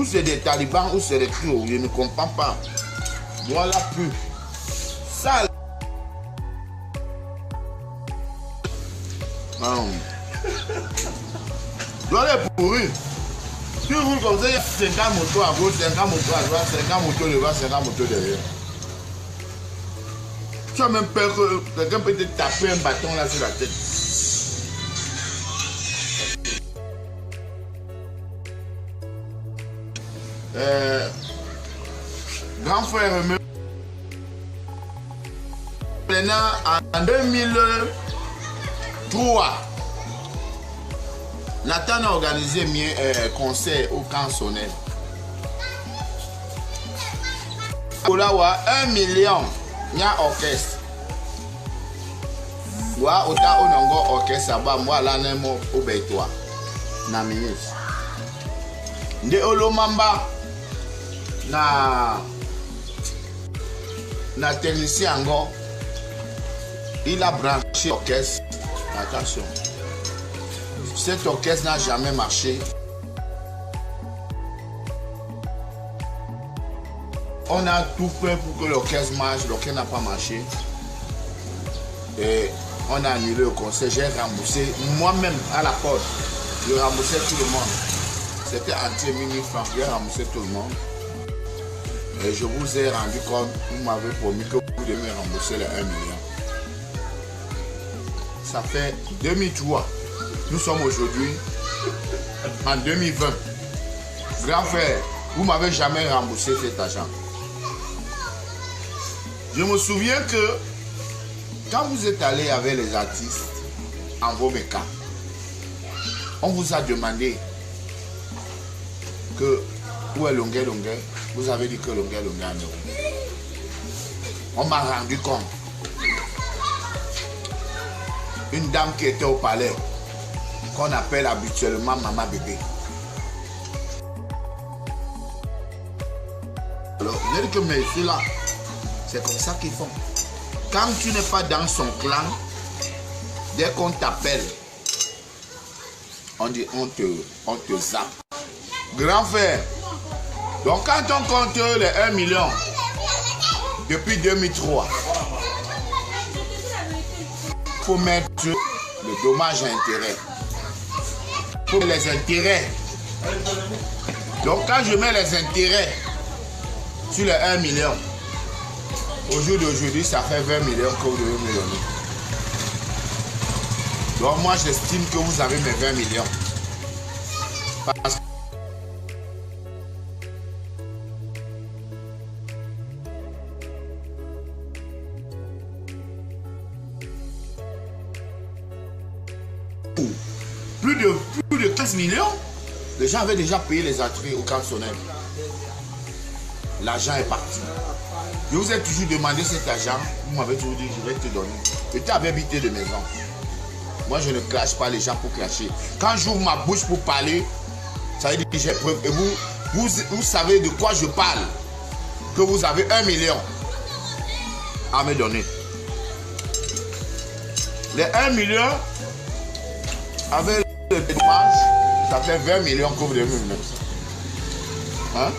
Ou c'est des talibans ou c'est des trucs, je ne comprends pas. Voilà plus. Ça. Non. Doit les pourrir. Si vous comme ça, il y a 50 motos à gauche, 50 motos à droite, 50 motos devant, 50 motos derrière. Tu as même peur que quelqu'un peut te taper un bâton là sur la tête. Grand frère, maintenant en 2003, Nathan a organisé un concert au camp Sonnel. Là, 1 million, il y a orchestre. Moi, autant on a un orchestre, moi là, je suis au Bétois. De Olomamba, na technicien encore, il a branché l'orchestre. Attention, cet orchestre n'a jamais marché. On a tout fait pour que l'orchestre marche, l'orchestre n'a pas marché. Et on a annulé le concert, j'ai remboursé moi-même à la porte, je remboursais tout le monde. C'était entier 1000 francs, j'ai remboursé tout le monde. Et je vous ai rendu compte, vous m'avez promis que vous devez rembourser les 1 million. Ça fait 2003. Nous sommes aujourd'hui en 2020. Grand frère, vous ne m'avez jamais remboursé cet argent. Je me souviens que quand vous êtes allé avec les artistes en Vomeka, on vous a demandé que où est Longuet. Vous avez dit que Longuet en euros. On m'a rendu compte. Une dame qui était au palais, qu'on appelle habituellement Maman Bébé. Alors, je dis que mais ici là, c'est comme ça qu'ils font. Quand tu n'es pas dans son clan, dès qu'on t'appelle, on dit on te zappe. Grand frère, donc quand on compte les 1 million depuis 2003, il faut mettre le dommage à intérêt. Il faut les intérêts. Donc quand je mets les intérêts sur les 1 million, au jour d'aujourd'hui, ça fait 20 millions que vous devez me donner. Donc moi, j'estime que vous avez mes 20 millions. Parce que plus de 15 millions, les gens avaient déjà payé les entrées au camp Sonnel. L'argent est parti. Je vous ai toujours demandé cet argent, vous m'avez toujours dit je vais te donner. Et tu avais habité de maison. Moi je ne clash pas les gens pour clasher. Quand j'ouvre ma bouche pour parler, ça veut dire que j'ai preuve. Et vous savez de quoi je parle. Que vous avez 1 million à me donner. Les 1 million avec le dommage, ça fait 20 millions que vous devez me donner. Hein?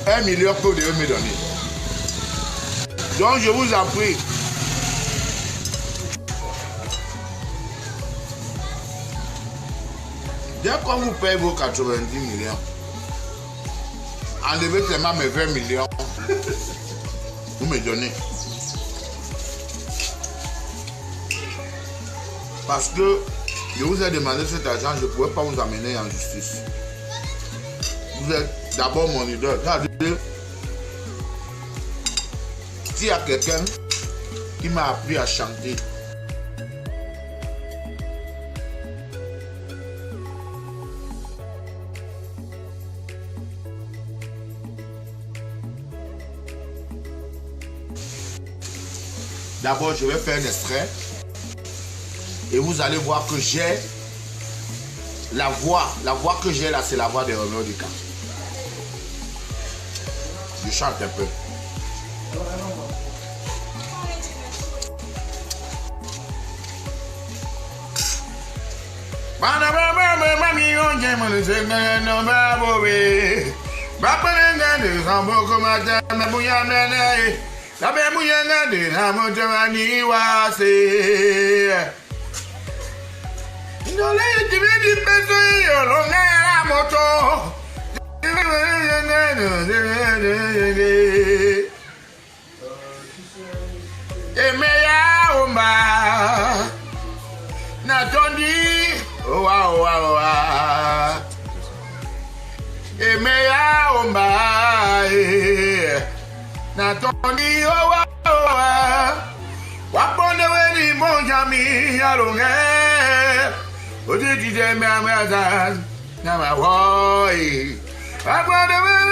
1 million que vous devez me donner. Donc je vous en prie. Dès qu'on vous paye vos 90 millions, enlevez seulement mes 20 millions, vous me donnez. Parce que je vous ai demandé cet argent, je ne pouvais pas vous amener en justice. Vous êtes d'abord mon idole. S'il y a quelqu'un qui m'a appris à chanter, d'abord je vais faire un extrait et vous allez voir que j'ai la voix que j'ai là, c'est la voix de Renaud Dika. Je chante un peu. Mami, on game on the second no baboe. Bapananga de Rambo Comata, Mabuyana, la Babuyana de Ramotamani was a. No let the baby peso on a moto. Emeya Omba Natondi Wow Emeya Omba Natondi Wow Wapone weni monjami alonge Odi dije me amazaz na ma woi Wapone weni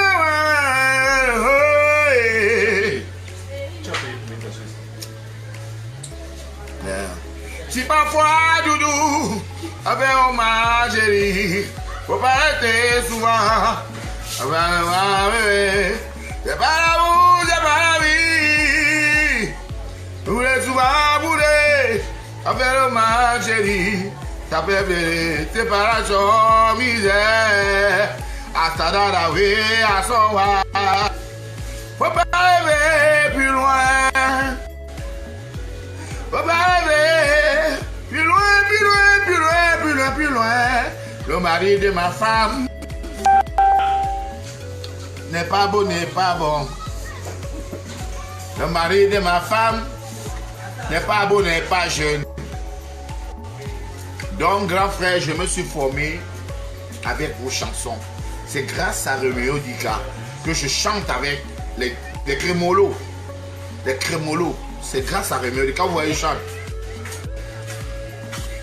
si parfois doudou avec ma chérie faut pas être souvent c'est pas la vie vous voulez souvent bouler avec ma chérie ça peut faire séparation misère à ça dans la vie à son va faut pas aller plus loin. Faut pas aller plus loin, plus loin, plus loin, plus loin, plus loin. Le mari de ma femme n'est pas bon, n'est pas bon. Le mari de ma femme n'est pas beau, n'est pas jeune. Donc, grand frère, je me suis formé avec vos chansons. C'est grâce à Roméo Dika que je chante avec les crémolos. Les crémolos. C'est grâce à Roméo Dika, vous voyez, je chante.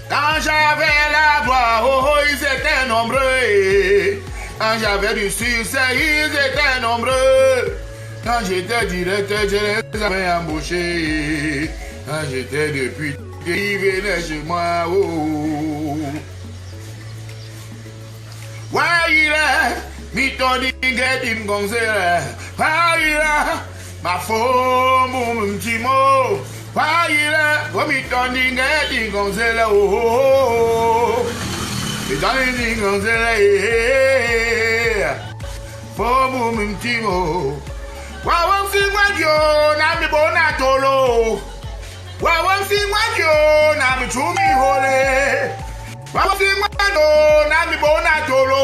Quand j'avais la gloire, oh, ils étaient nombreux. Quand j'avais du succès, ils étaient nombreux. Quand j'étais directeur, je les avais embauchés. Quand j'étais député, ils venaient chez moi. Oh. Ouais, il est, mi-toni, get-il comme ça. Ouais, il est. Ma femme, mon petit mot, il est, vous me donnez des conseils, oh, me donnez des conseils, femme, mon petit mot, waouh, si moi Dieu n'a mis bon à tolo, waouh, si moi Dieu n'a mis choumi holé, waouh, si moi Dieu n'a mis bon à tolo.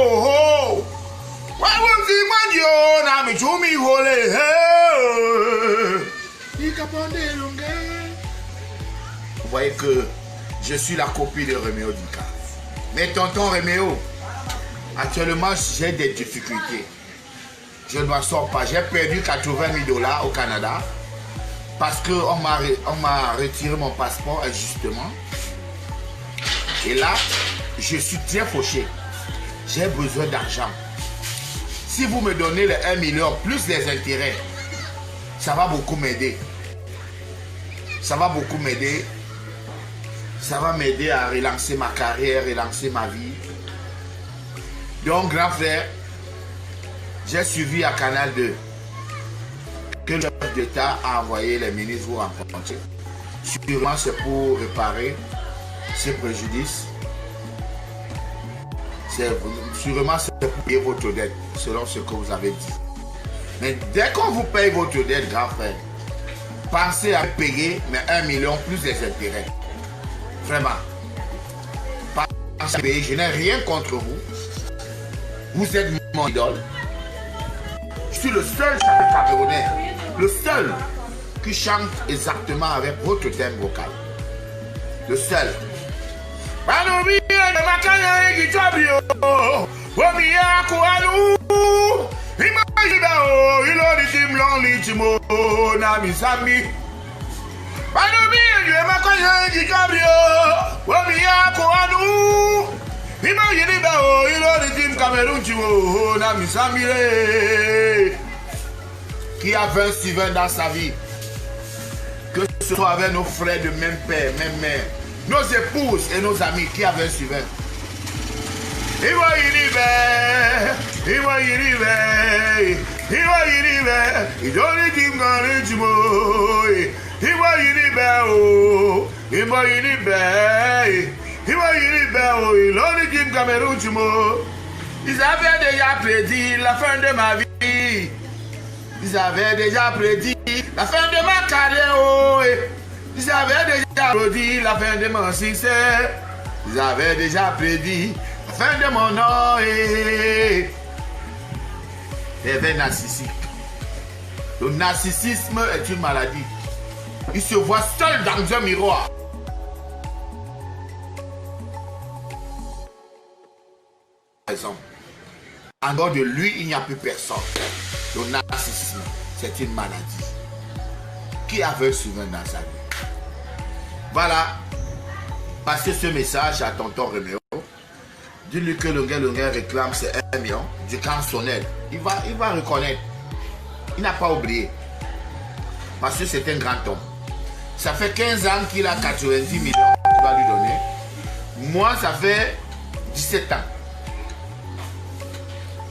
Vous voyez que je suis la copie de Roméo Dika. Mais tonton Roméo, actuellement j'ai des difficultés. Je ne m'en sors pas. J'ai perdu 80 000 $ au Canada parce qu'on m'a retiré mon passeport injustement. Et là, je suis très fauché. J'ai besoin d'argent. Si vous me donnez les 1 million plus les intérêts, ça va beaucoup m'aider. Ça va beaucoup m'aider. Ça va m'aider à relancer ma carrière, relancer ma vie. Donc, grand frère, j'ai suivi à Canal 2 que le chef d'État a envoyé les ministres vous rencontrer. Sûrement, c'est pour réparer ces préjudices. Sûrement, c'est pour payer votre dette, selon ce que vous avez dit. Mais dès qu'on vous paye votre dette, grand frère, pensez à payer mais 1 million plus les intérêts. Vraiment. Pensez à payer. Je n'ai rien contre vous. Vous êtes mon idole. Je suis le seul chanteur camerounais, le seul qui chante exactement avec votre thème vocal. Le seul. Qui a 20 Steven dans sa vie, que ce soit avec nos frères de même père, même mère, nos épouses et nos amis qui avaient suivi. Ils avaient déjà prédit la fin de ma vie. Ils avaient déjà prédit la fin de ma carrière. Oh, ils avaient déjà prédit la fin de mon succès. Ils avaient déjà prédit la fin de mon nom. Réveil narcissique. Le narcissisme est une maladie. Il se voit seul dans un miroir. Par exemple, en dehors de lui, il n'y a plus personne. Le narcissisme, c'est une maladie. Qui avait souvent dans sa vie? Voilà. Passez ce message à tonton Roméo. Dis-lui que le gars réclame c'est 1 million du canzonel. Il va reconnaître. Il n'a pas oublié. Parce que c'est un grand homme. Ça fait 15 ans qu'il a 90 millions que tu vas lui donner. Moi, ça fait 17 ans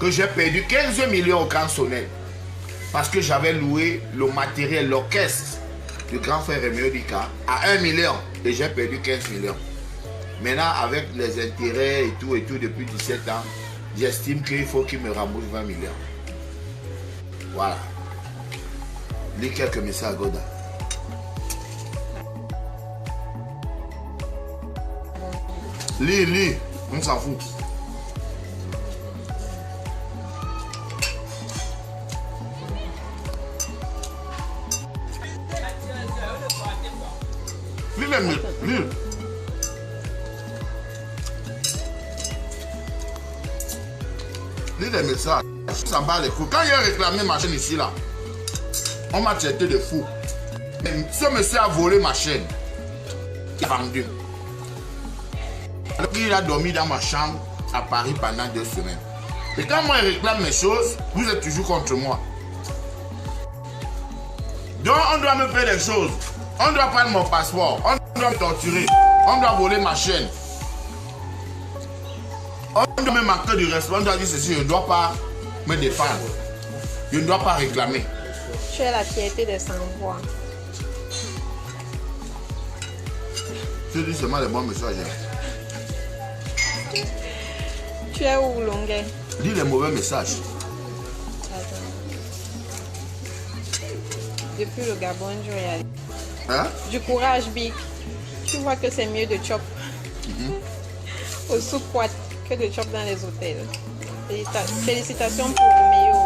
que j'ai perdu 15 millions au canzonel. Parce que j'avais loué le matériel, l'orchestre du grand frère Roméo Dika à 1 million. Et j'ai perdu 15 millions. Maintenant, avec les intérêts et tout, depuis 17 ans, j'estime qu'il faut qu'il me rembourse 20 millions. Voilà. Lis quelques messages à Goda. Lis, on s'en fout. Lis. Lis les messages. Ça bat les coups. Quand il a réclamé ma chaîne ici, là, on m'a traité de fou. Ce monsieur a volé ma chaîne. Il a vendu. Alors il a dormi dans ma chambre à Paris pendant 2 semaines. Et quand moi il réclame mes choses, vous êtes toujours contre moi. Donc on doit me faire des choses. On doit prendre mon passeport. On doit me torturer. On doit voler ma chaîne. On doit me manquer du respect. On doit dire ceci, je ne dois pas me défendre. Je ne dois pas réclamer. Tu es la fierté des sans-voix. Je dis seulement les bons messages. Tu es où, Longuet? Dis les mauvais messages. Depuis le Gabon, je vais y aller. Hein? Du courage, Big. Tu vois que c'est mieux de chop au sous-poids que de chop dans les hôtels. Félicitations pour Roméo.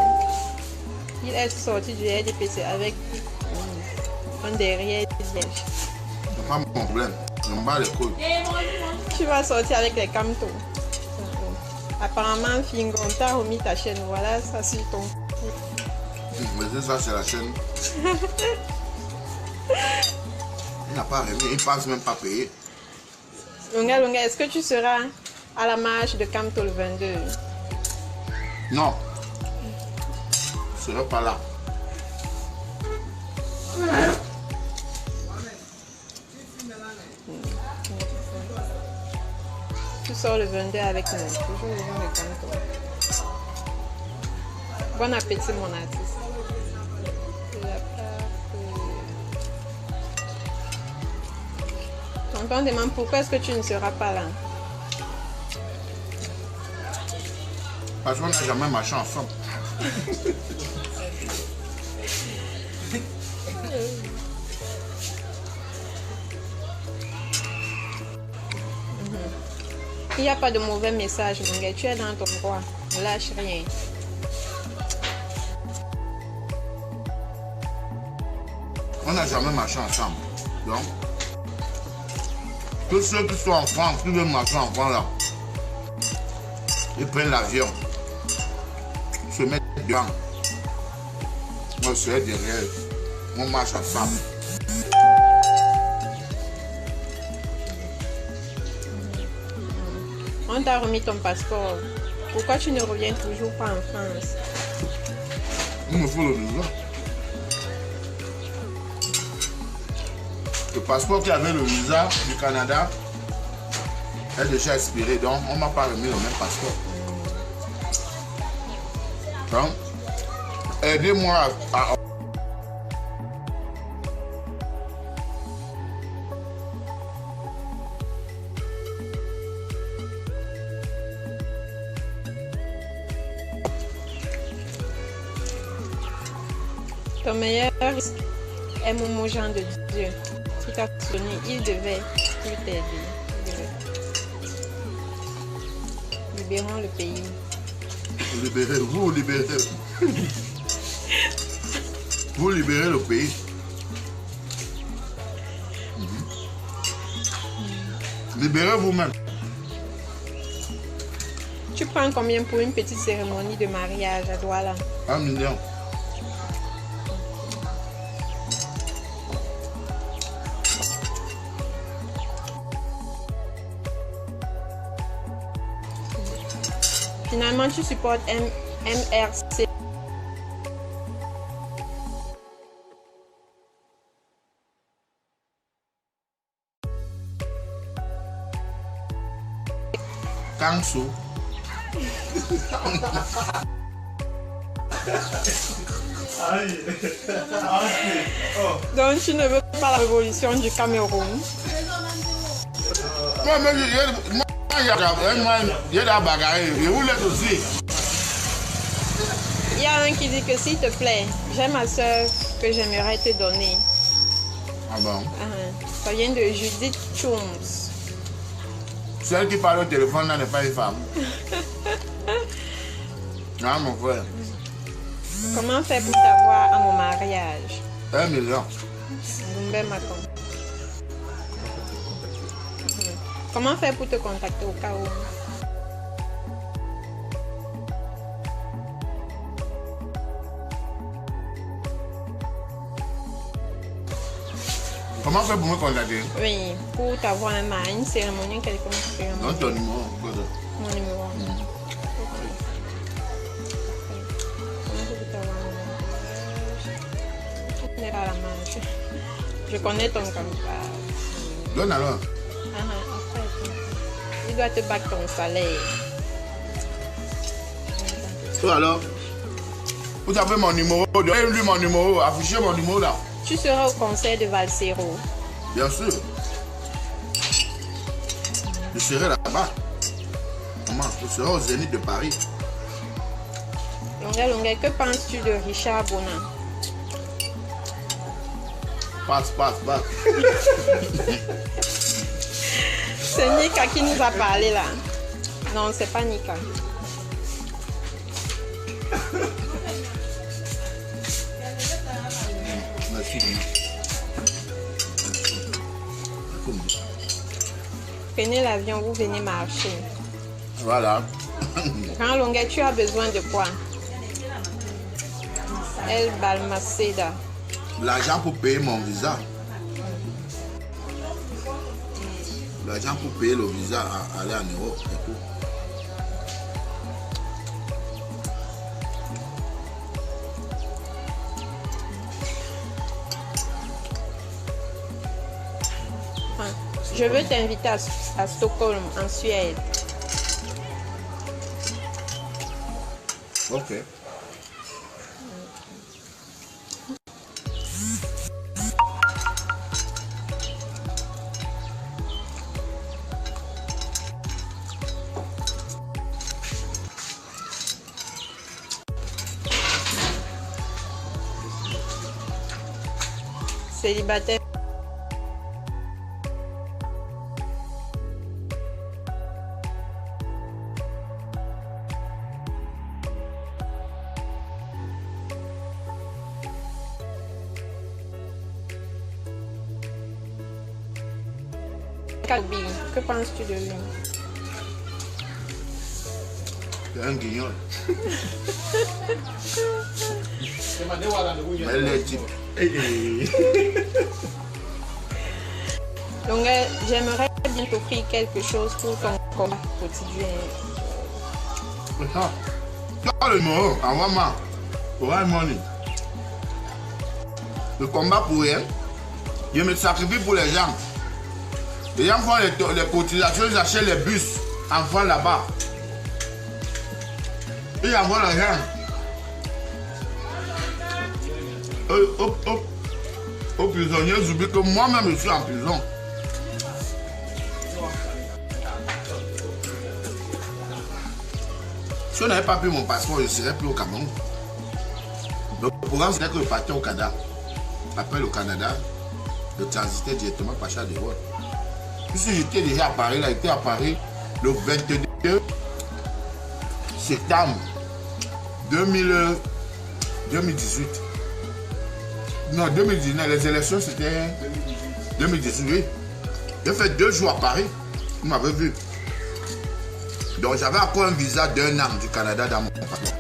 Il est sorti du RDPC avec un derrière vierge. C'est pas mon problème. Je me bats les couilles. Tu vas sortir avec les camtos. Apparemment, Fingon t'a remis ta chaîne. Voilà, ça c'est ton. Mais ça, c'est la chaîne. Il n'a pas remis. Il ne pense même pas payer. Longa, est-ce que tu seras à la marche de Camto le 22? Non. Je ne serai pas là. Tu sors le 22 avec nous. Toujours le jour de Camto. Bon appétit, mon artiste. Tonton demande pourquoi est-ce que tu ne seras pas là? Parce qu'on n'a jamais marché ensemble. Il n'y a pas de mauvais message, mon gars. Tu es dans ton droit. Ne lâche rien. On n'a jamais marché ensemble. Donc, tous ceux qui sont en France, qui veulent marcher en France là, ils prennent l'avion, se mettent dedans. Moi, je serai derrière. On marche ensemble. On t'a remis ton passeport. Pourquoi tu ne reviens toujours pas en France? Il me faut le visa. Le passeport qui avait le visa du Canada est déjà expiré, donc on ne m'a pas remis le même passeport. Donc, aidez-moi à Ton meilleur est Momo Jean de Dieu. Tout a sonné, il devait plus t'aider. Libérons le pays. Vous libérez. Vous libérez le pays. Libérez vous-même. Tu prends combien pour une petite cérémonie de mariage à Douala? 1 million. Finalement, tu supportes MRC. Kansu. Donc, tu ne veux pas la révolution du Cameroun? Non, mais il y a la bagarre. Je vous laisse aussi. Il y a un qui dit que s'il te plaît, j'ai ma soeur que j'aimerais te donner. Ah bon? Ça vient de Judith Chums. Celle qui parle au téléphone là n'est pas une femme. Non, mon frère. Comment faire pour t'avoir à mon mariage? 1 million. Comment faire pour te contacter au cas où? Comment faire pour me contacter? Oui, pour t'avoir à une cérémonie, quelconque cérémonie. Non, ton numéro. Mon numéro. Je connais ton camarade. Donne alors. Il doit te battre ton salaire. Oh alors, vous avez mon numéro. Donnez-lui mon numéro. Affichez mon numéro là. Tu seras au concert de Valsero. Bien sûr. Je serai là-bas. Maman, je serai au Zénith de Paris. Longuet, que penses-tu de Richard Bonin? Passe. C'est Nika qui nous a parlé là. Non, c'est pas Nika. Merci. Prenez l'avion, vous venez marcher. Voilà. Grand Longuet, tu as besoin de quoi? El Balmaceda. L'argent pour payer mon visa. L'argent pour payer le visa à aller en Europe. C'est tout. Je veux t'inviter à Stockholm, en Suède. Ok. Célibataire. Calbi, que penses-tu de lui? C'est un guignol. Mais les types. Donc, j'aimerais bien t'offrir quelque chose pour ton combat quotidien. Tu as le numéro, envoie-moi. Orange Money. Le combat pour rien. Je me sacrifie pour les gens. Les gens font les cotisations, ils achètent les bus enfants là-bas. Ils envoient l'argent. Aux prisonniers, j'oublie que moi-même je suis en prison. Si on n'avait pas pris mon passeport, je ne serais plus au Cameroun. Le programme, c'était que je partais au Canada. Après le Canada, je transitais directement par Charles de Gaulle. Puisque j'étais déjà à Paris, là, j'étais à Paris le 22 septembre 2018. Non, 2019, les élections c'était 2018, oui. J'ai fait 2 jours à Paris, vous m'avez vu. Donc j'avais encore un visa d'1 an du Canada dans mon passeport.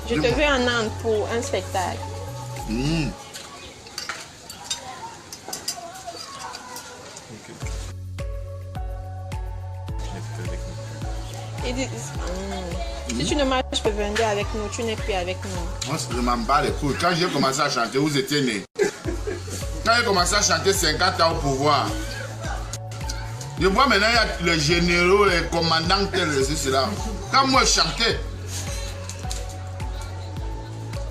Je te veux en Inde pour un spectacle. Et si tu ne marches pas vendre avec nous, tu n'es plus avec nous. Moi, je m'en bats les couilles. Quand j'ai commencé à chanter, vous étiez nés. Quand j'ai commencé à chanter 50 ans au pouvoir, je vois maintenant, il y a les généraux, les commandants, cela. Quand moi je chantais,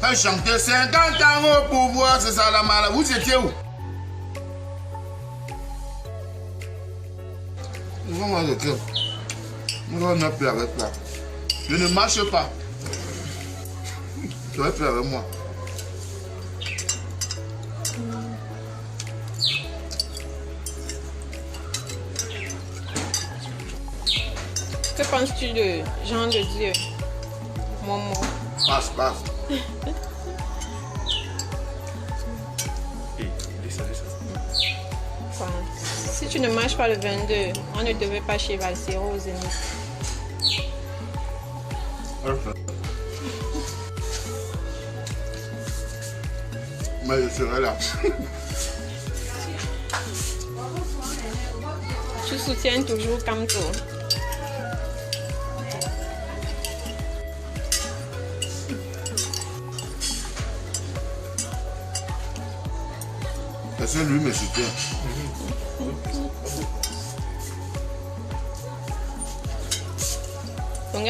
quand je chantais 50 ans au pouvoir, c'est ça la maladie. Vous étiez où? Moi, j'étais. Moi, on n'a plus avec toi. Je ne marche pas. Tu vas plus avec moi. Que penses-tu de Jean de Dieu? Momo. Passe. Si tu ne marches pas le 22, on ne devait pas chez Valsero aux Zénith. Mais je serai là. Tu soutiens toujours Kamto. Parce que lui me soutient.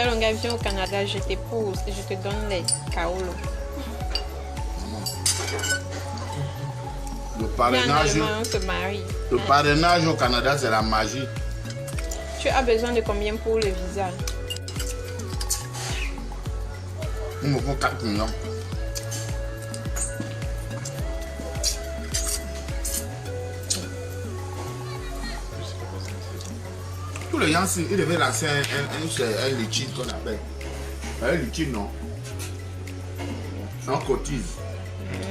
Longa, viens au Canada, je t'épouse et je te donne les kaolo. Le parrainage au Canada, c'est la magie. Tu as besoin de combien pour le visa? Il me faut 4 millions. Tous les gens, ils devaient lancer un liquide qu'on appelle. Un liquide, non. On cotise.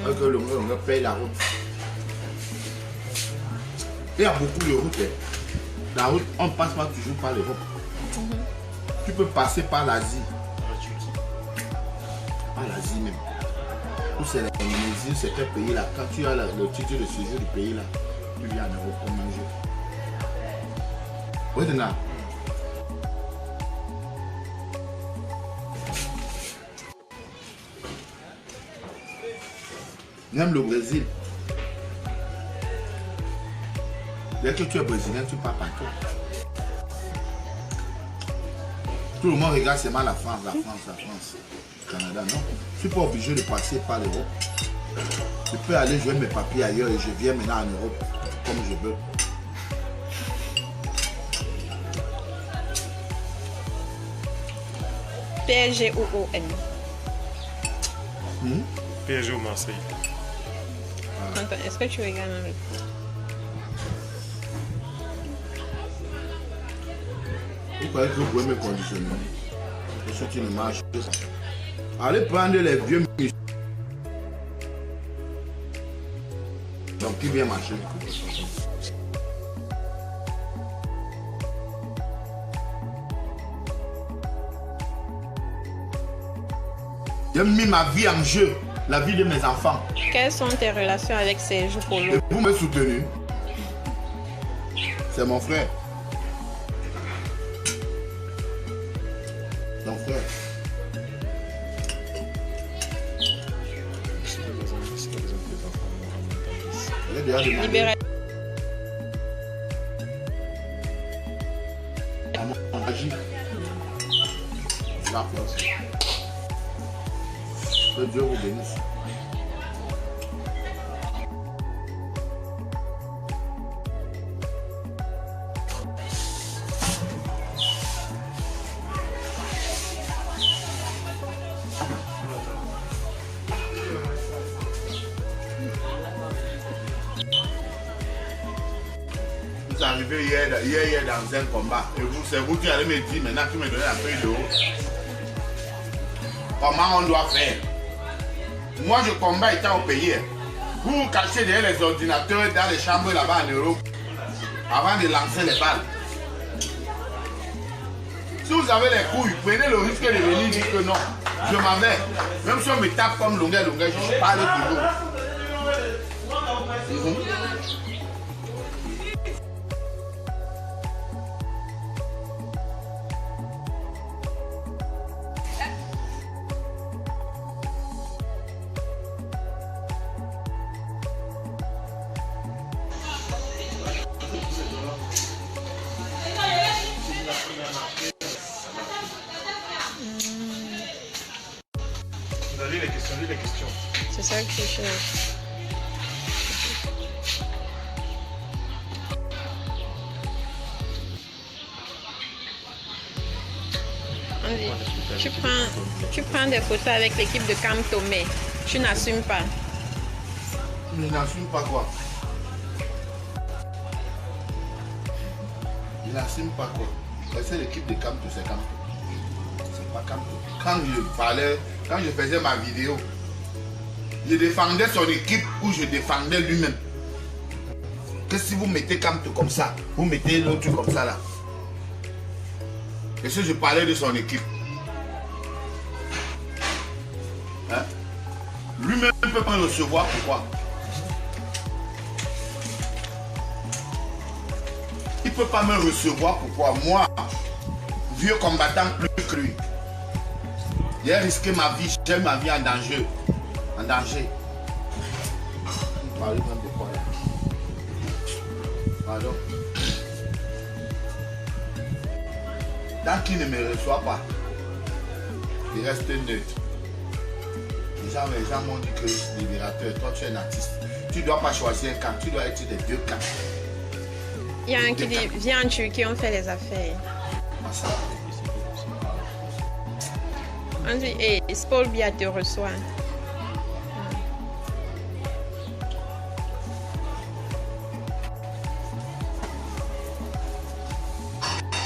Que le paye la route. Il y a beaucoup de routes. La route, on ne passe pas toujours par l'Europe. Tu peux passer par l'Asie. Par l'Asie même. Ou c'est l'Indonésie, c'est quel pays là. Quand tu as le titre de séjour du pays là, tu viens en Europe pour manger. Oui, c'est là. Même le Brésil. Dès que tu es brésilien, tu pars partout. Tout le monde regarde seulement la France. Canada, non. Je ne suis pas obligé de passer par l'Europe. Je peux aller jouer mes papiers ailleurs et je viens maintenant en Europe comme je veux. PSG ou OM? PSG ou Marseille. Est-ce que tu regardes même le foot? Vous croyez que vous pouvez me conditionner? Pour ceux qui ne marchent pas. Allez prendre les vieux muscles. Donc qui vient marcher? J'ai mis ma vie en jeu, la vie de mes enfants. Quelles sont tes relations avec Sergio Polo? Et vous me soutenez. C'est mon frère. Ouais. Elle est déjà demandée. Libéral. À mon agir. La force. Que Dieu vous bénisse. Vous arrivez hier dans un combat et c'est vous qui allez me dire maintenant qui me donnez la feuille de haut. Comment on doit faire? Moi je combats étant au pays. Vous vous cachez derrière les ordinateurs dans les chambres là-bas en Europe avant de lancer les balles. Si vous avez les couilles, prenez le risque de venir dire que non, je m'en vais. Même si on me tape comme longueur, je parle toujours. Lis les questions. C'est ça que je cherche. Tu prends des photos avec l'équipe de Cam Tomé. Tu n'assumes pas. Je n'assume pas quoi? Je n'assume pas quoi? C'est l'équipe de Camto, c'est Camto. C'est pas Camto. Quand je parlais, quand je faisais ma vidéo, je défendais son équipe ou je défendais lui-même. Que si vous mettez Camto comme ça, vous mettez l'autre comme ça là. Et si je parlais de son équipe, hein? Lui-même ne peut pas me recevoir, pourquoi? Il ne peut pas me recevoir, pourquoi? Moi, vieux combattant plus cru, j'ai risqué ma vie, j'ai ma vie en danger. En danger. Vous parlez même de quoi là? Pardon. Tant qu'il ne me reçoit pas, il reste neutre. Les gens m'ont dit que libérateur, toi tu es un artiste. Tu ne dois pas choisir un camp, tu dois être des deux camps. Il y a un qui dit, viens en Turquie, on fait les affaires. Ah, ça. On dit, hey, Paul Biya te reçoit.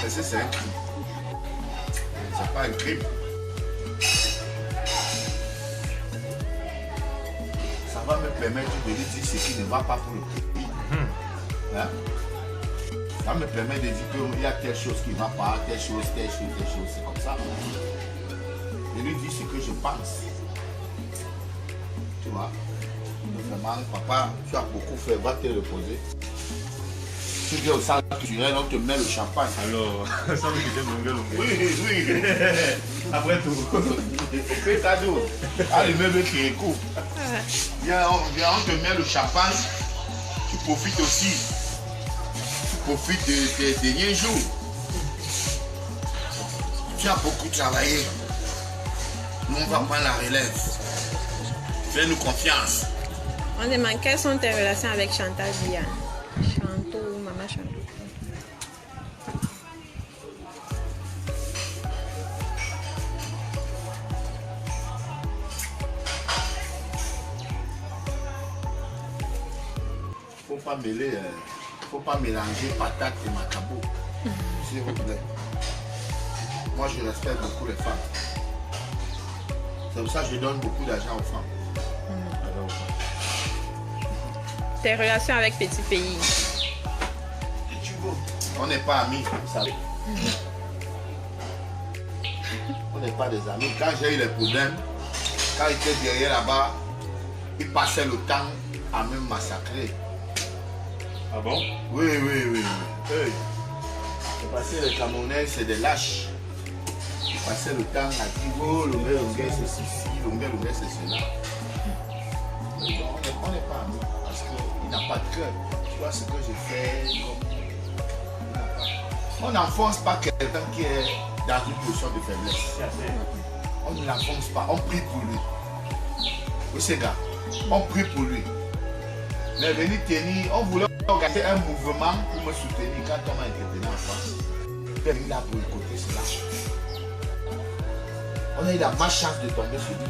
C'est un crime. C'est pas un crime. Ça va me permettre de lui dire ce qui ne va pas pour le pays. Hein? Ça me permet de dire qu'il y a telle chose qui ne va pas, telle chose, c'est comme ça. Je lui dis ce que je pense. Tu vois? Vraiment, papa, tu as beaucoup fait, va te reposer. Tu viens au centre culturel, on te met le champagne. Alors, ça me fait longueur. Oui. Après tout. Fais cadeau. Ah, le meuble qui écoute. Viens, on te met le champagne. Tu profites aussi. Tu profites des derniers jours. Tu as beaucoup travaillé. Nous, on va prendre la relève. Fais-nous confiance. On demande quelles sont tes relations avec Chantal Biya? Chanto, maman Chanto. Faut pas mélanger patate et macabo. S'il vous plaît. Moi, je respecte beaucoup les femmes. C'est pour ça que je donne beaucoup d'argent aux femmes. Tes relations avec Petit Pays? On n'est pas amis, vous savez. On n'est pas des amis. Quand j'ai eu les problèmes, quand il était derrière là-bas, il passait le temps à me massacrer. Ah bon? Oui. Hey. C'est parce que les Camerounais, c'est des lâches. passait le temps à dire oh, longueur, c'est ceci, longueur, c'est cela. On n'est pas amis parce qu'il n'a pas de cœur. Tu vois ce que je fais comme... On n'enfonce pas quelqu'un qui est dans une position de faiblesse. On ne l'enfonce pas, on prie pour lui. Oui, ces gars, on prie pour lui. Mais venir tenir, on voulait organiser un mouvement pour me soutenir quand on m'a intervenu en France. Il a boycotté cela. On a eu la malchance de tomber sur lui.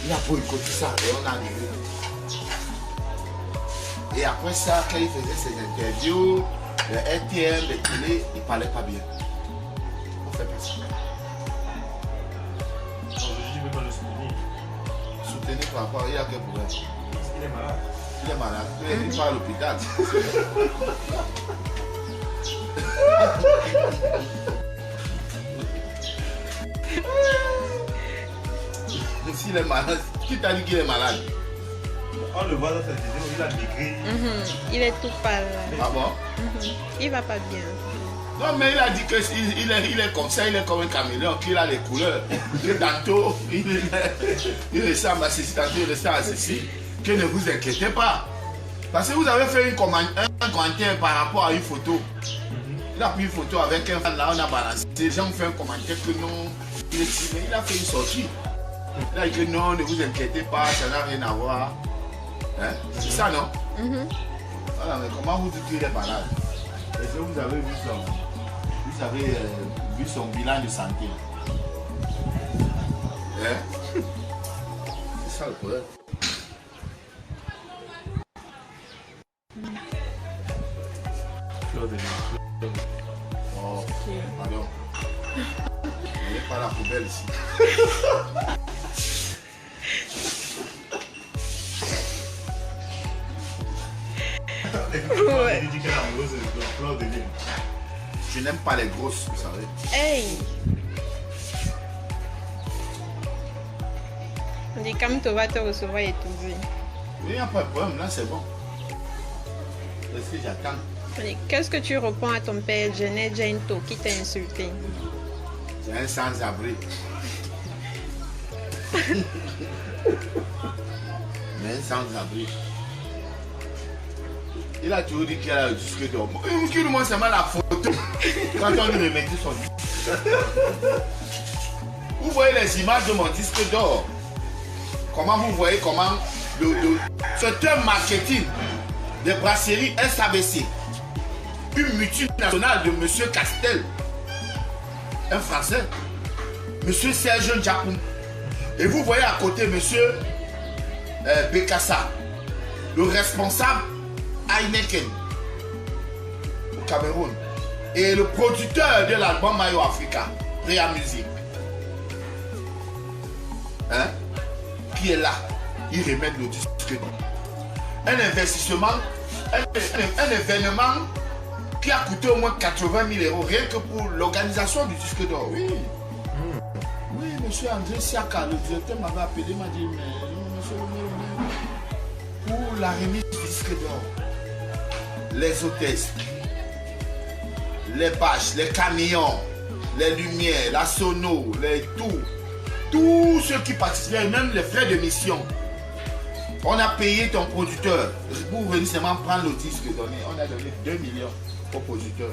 Il a boycotté ça et on a annulé. Et après ça, quand il faisait ses interviews, le RTM, les télé, il ne parlait pas bien. On fait pas ça. Donc, je dis, ne pas le soutenir. Soutenir par rapport, il a quel problème? Il est malade. Il est malade, il n'est pas à l'hôpital. S'il est malade, qui t'a dit qu'il est malade? On le voit dans cette vidéo, il a maigri. Il est tout pâle. Ah bon? Il va pas bien. Non, mais il a dit qu'il est comme ça, il est comme un caméléon, qu'il a les couleurs. Que tantôt, il ressemble à ceci, tantôt il ressemble à ceci. Que ne vous inquiétez pas. Parce que vous avez fait un commentaire par rapport à une photo. Il a pris une photo avec un fan là, on a balancé. Les gens ont fait un commentaire que non, il est timé. Il a fait une sortie. Il a dit que non, ne vous inquiétez pas, ça n'a rien à voir. Hein? C'est ça, non? Voilà, mais comment vous dites qu'il est malade? Est-ce que vous avez vu son bilan de santé? Hein? C'est ça le problème. Fleur de lune. Oh, pardon. Il n'est pas la poubelle ici. Ouais. Il dit qu'elle est amoureuse de fleur de lune. Je n'aime pas les grosses, vous savez. Hey! On dit comme tu vas te recevoir et tout dire. Il n'y a pas de problème, là c'est bon. Est-ce que j'attends? Qu'est-ce que tu réponds à ton père, Janet Gento, qui t'a insulté? C'est un sans-abri. Mais un sans-abri. Il a toujours dit qu'il a le disque d'or. Il nous montre seulement la photo quand on lui remettait son disque. Vous voyez les images de mon disque d'or. Comment vous voyez comment c'est un marketing de brasserie SABC. Une multinationale de M. Castel. Un Français. M. Serge Ndiakoum. Et vous voyez à côté M. Bekassa. Le responsable Heineken au Cameroun et le producteur de l'album Mayo Africa, Réa Music, hein, qui est là, il remet le disque d'or. Un investissement, un événement qui a coûté au moins 80 000 € rien que pour l'organisation du disque d'or. Oui, oui, monsieur André Siaka, le directeur m'avait appelé, m'a dit, mais monsieur, pour la remise du disque d'or. Les hôtesses, les bâches, les camions, les lumières, la sono, tous ceux qui participaient, même les frais de mission. On a payé ton producteur pour venir seulement prendre le disque donné. On a donné 2 millions au producteur.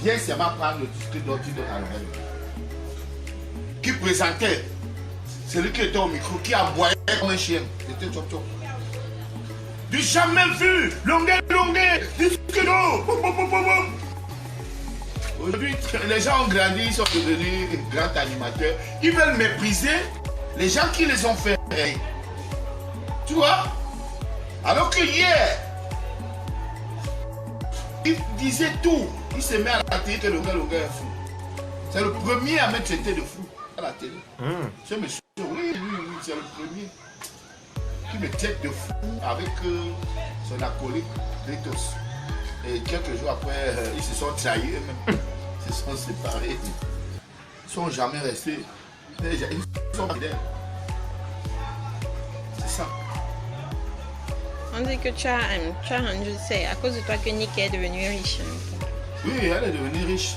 Viens seulement prendre le disque d'or qui donne à l'oreille. Qui présentait, celui qui était au micro, qui aboyait comme un chien. C'était Chop Chop. Du jamais vu, longueur, disque d'or. Aujourd'hui, les gens ont grandi, ils sont devenus grands animateurs. Ils veulent mépriser les gens qui les ont fait rire. Tu vois? Alors que hier, il disait tout. Il se met à la télé que le gars est fou. C'est le premier à me traiter de fou à la télé. Ce monsieur, oui, c'est le premier. Qui me traite de fou avec son acolyte Ritos. Et quelques jours après, ils se sont trahis eux-mêmes. Ils se sont séparés. Ils ne sont jamais restés. Ils sont fidèles. C'est ça. On dit que tu as rendu, c'est à cause de toi que Nick est devenue riche. Oui, elle est devenue riche.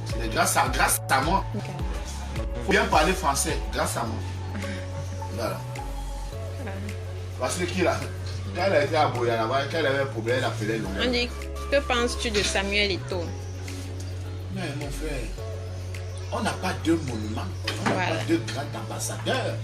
C'est grâce à moi. Ok. Faut bien parler français, grâce à moi. Voilà. Voilà. Parce que qui là, quand elle a été à Boya là-bas, quand elle avait un problème, elle appelait le On dit, que penses-tu de Samuel Eto'o? Mais mon frère, on n'a pas deux monuments, on n'a Voilà. pas deux grands ambassadeurs.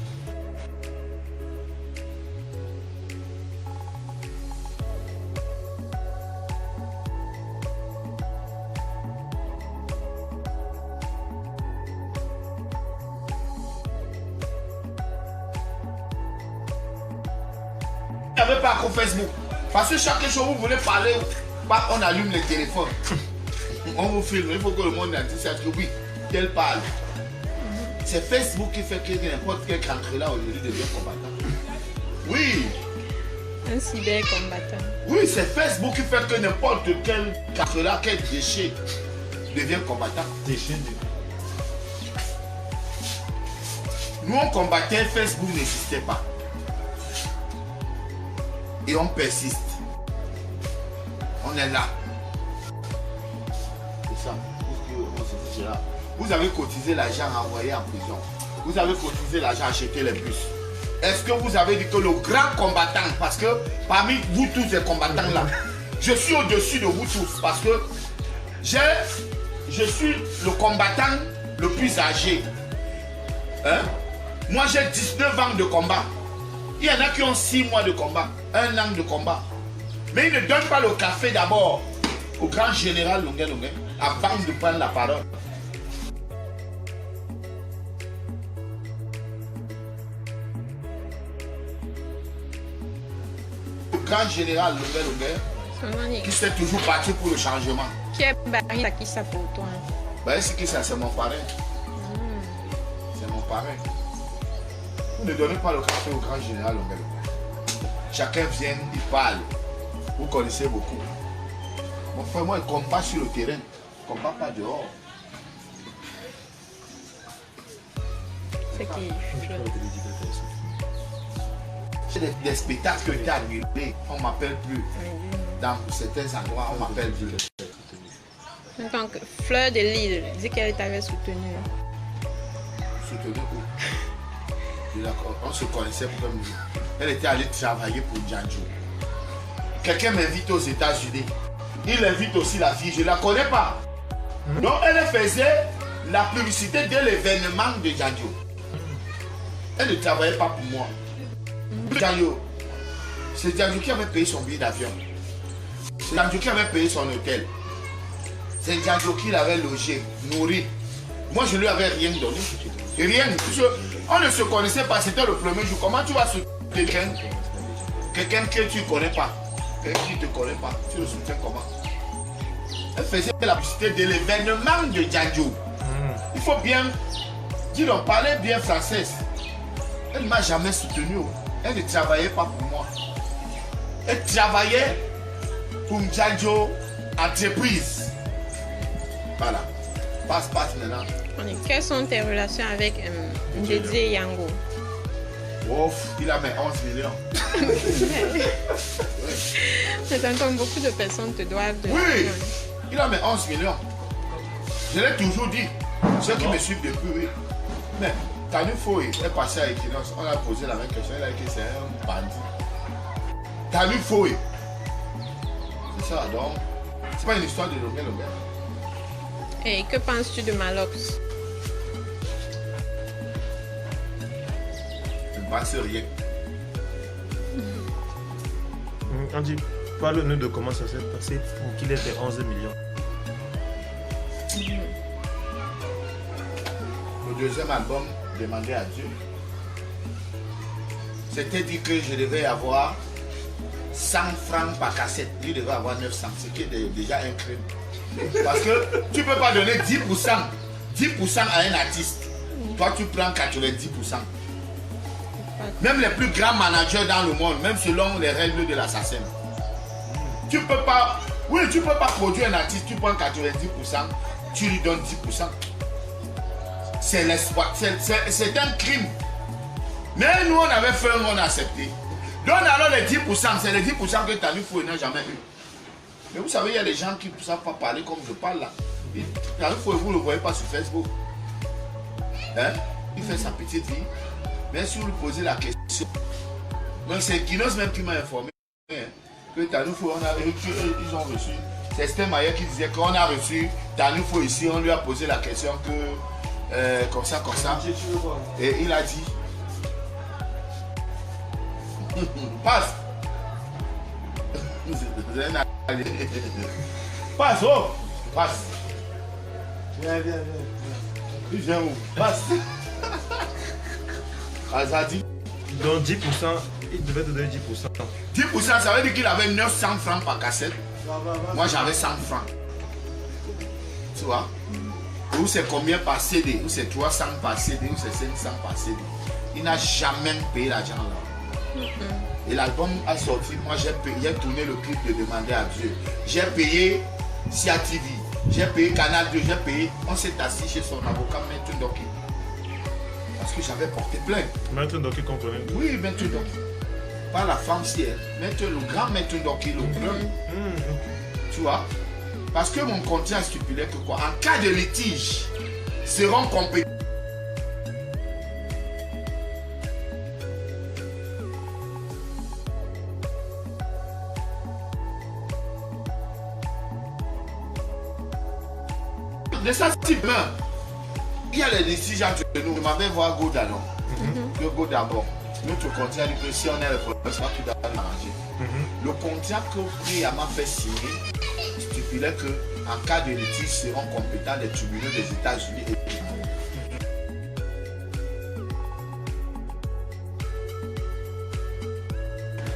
Il n'y avait pas encore Facebook. Parce que chaque chose vous voulez parler, on allume les téléphones. On vous filme, il faut que le monde entier sache que oui, qu'elle parle. C'est Facebook qui fait que n'importe quel cancre là aujourd'hui devient combattant. Oui, Un cybercombattant. oui, c'est Facebook qui fait que n'importe quel cancre là, quel déchet devient combattant. Déchet de... Nous on combattait, Facebook n'existait pas. Et on persiste. On est là. C'est ça. On se dit là. Vous avez cotisé l'argent envoyé en prison. Vous avez cotisé l'argent acheter les bus. Est-ce que vous avez dit que le grand combattant, parce que parmi vous tous ces combattants là, je suis au-dessus de vous tous parce que je suis le combattant le plus âgé. Hein? Moi j'ai 19 ans de combat. Il y en a qui ont 6 mois de combat, 1 an de combat. Mais ils ne donnent pas le café d'abord au grand général Longuet Longuet avant de prendre la parole. Le grand général Longuet Longuet Son nom est- qui s'est toujours battu pour le changement. Qui est Barry Takissa pour toi? Ben, c'est qui ça? C'est mon parrain. C'est mon parrain. Vous ne donnez pas le café au grand général Longuet Longuet. Chacun vient, il parle. Vous connaissez beaucoup. Mon frère, moi, il combat sur le terrain. Il ne combat pas dehors. C'est qui? J'ai des spectacles qui ont été annulés. On ne m'appelle plus. Dans certains endroits, on ne m'appelle plus. Donc, Fleur de Lille dit qu'elle t'avait soutenu. Soutenez où? On se connaissait comme nous. Elle était allée travailler pour Djanjo. Quelqu'un m'invite aux États-Unis. Il invite aussi la fille. Je ne la connais pas. Donc, elle faisait la publicité de l'événement de Djanjo. Elle ne travaillait pas pour moi. Djanjo, c'est Djanjo qui avait payé son billet d'avion. C'est Djanjo qui avait payé son hôtel. C'est Djanjo qui l'avait logé, nourri. Moi, je ne lui avais rien donné. Rien. On ne se connaissait pas, c'était le premier jour. Comment tu vas soutenir quelqu'un que tu ne connais pas? Quelqu'un qui ne te connaît pas, tu le soutiens comment? Elle faisait la publicité de l'événement de Djanjo. Il faut bien dire, on parlait bien français. Elle ne m'a jamais soutenu. Elle ne travaillait pas pour moi. Elle travaillait pour Djanjo entreprise. Voilà. Passe maintenant. Quelles sont tes relations avec Dédié Yango? Ouf, il a mis 11 millions. C'est encore beaucoup de personnes te doivent de Oui, l'argent. il a mis 11 millions. Je l'ai toujours dit. Ceux qui me suivent depuis, oui. Mais Tanu Foy est passé à Equinox. On a posé la même question. Il a dit que c'est un bandit. Tanu Foy. C'est ça, donc. C'est pas une histoire de Longuet Longuet. Et que penses-tu de Malox? Je ne pense rien. Andy, parle-nous de comment ça s'est passé pour qu'il ait fait 11 millions. Le deuxième album, Demander à Dieu. C'était dit que je devais avoir 100 francs par cassette. Lui devait avoir 900, ce qui est déjà un crime. Parce que tu ne peux pas donner 10% à un artiste. Toi, tu prends 90%. Même les plus grands managers dans le monde, même selon les règles de l'assassin. Tu ne peux pas, oui, tu ne peux pas produire un artiste, tu prends 90%, tu lui donnes 10%. C'est l'espoir, c'est un crime. Mais nous, on avait fait, on a accepté. Donc alors les 10%, c'est les 10% que Tanu Foy n'a jamais eu. Mais vous savez, il y a des gens qui ne savent pas parler comme je parle là. Vous ne le voyez pas sur Facebook. Hein? Il fait sa petite vie. Mais si vous lui posez la question, donc c'est Kinos même qui m'a informé hein, que Tanoufo, ils ont reçu. C'est Stem Ayer qui disait qu'on a reçu Tanoufo ici, on lui a posé la question que comme ça. Et il a dit passe. Passe, oh! Passe. Viens. Il vient où? Passe. Azadi. Donc 10%, il devait te donner 10%. 10%, ça veut dire qu'il avait 900 francs par cassette. Moi, j'avais 100 francs. Tu vois? Ou c'est combien par CD? Ou c'est 300 par CD? Ou c'est 500 par CD? Il n'a jamais payé l'argent là. Et l'album a sorti, moi j'ai tourné le clip de Demander à Dieu. J'ai payé Sia TV, j'ai payé Canal 2, j'ai payé. On s'est assis chez son avocat, Maître Ndoki. Parce que j'avais porté plainte. Maître Ndoki comprenait? Oui, Maître Ndoki. Pas la femme si elle. Le grand Maître Ndoki, le bleu. Tu vois? Parce que mon contrat stipulait que quoi? En cas de litige, seront compétents. De ça, si demain, il y a les litiges entre nous, je m'avais voir Goda, non? Le Goda d'abord. Notre contrat dit que si on a le problème, c'est pas tout à l'arranger. Le contrat que Priya m'a fait signer stipulait que en cas de litige, seront compétents les tribunaux des États-Unis et du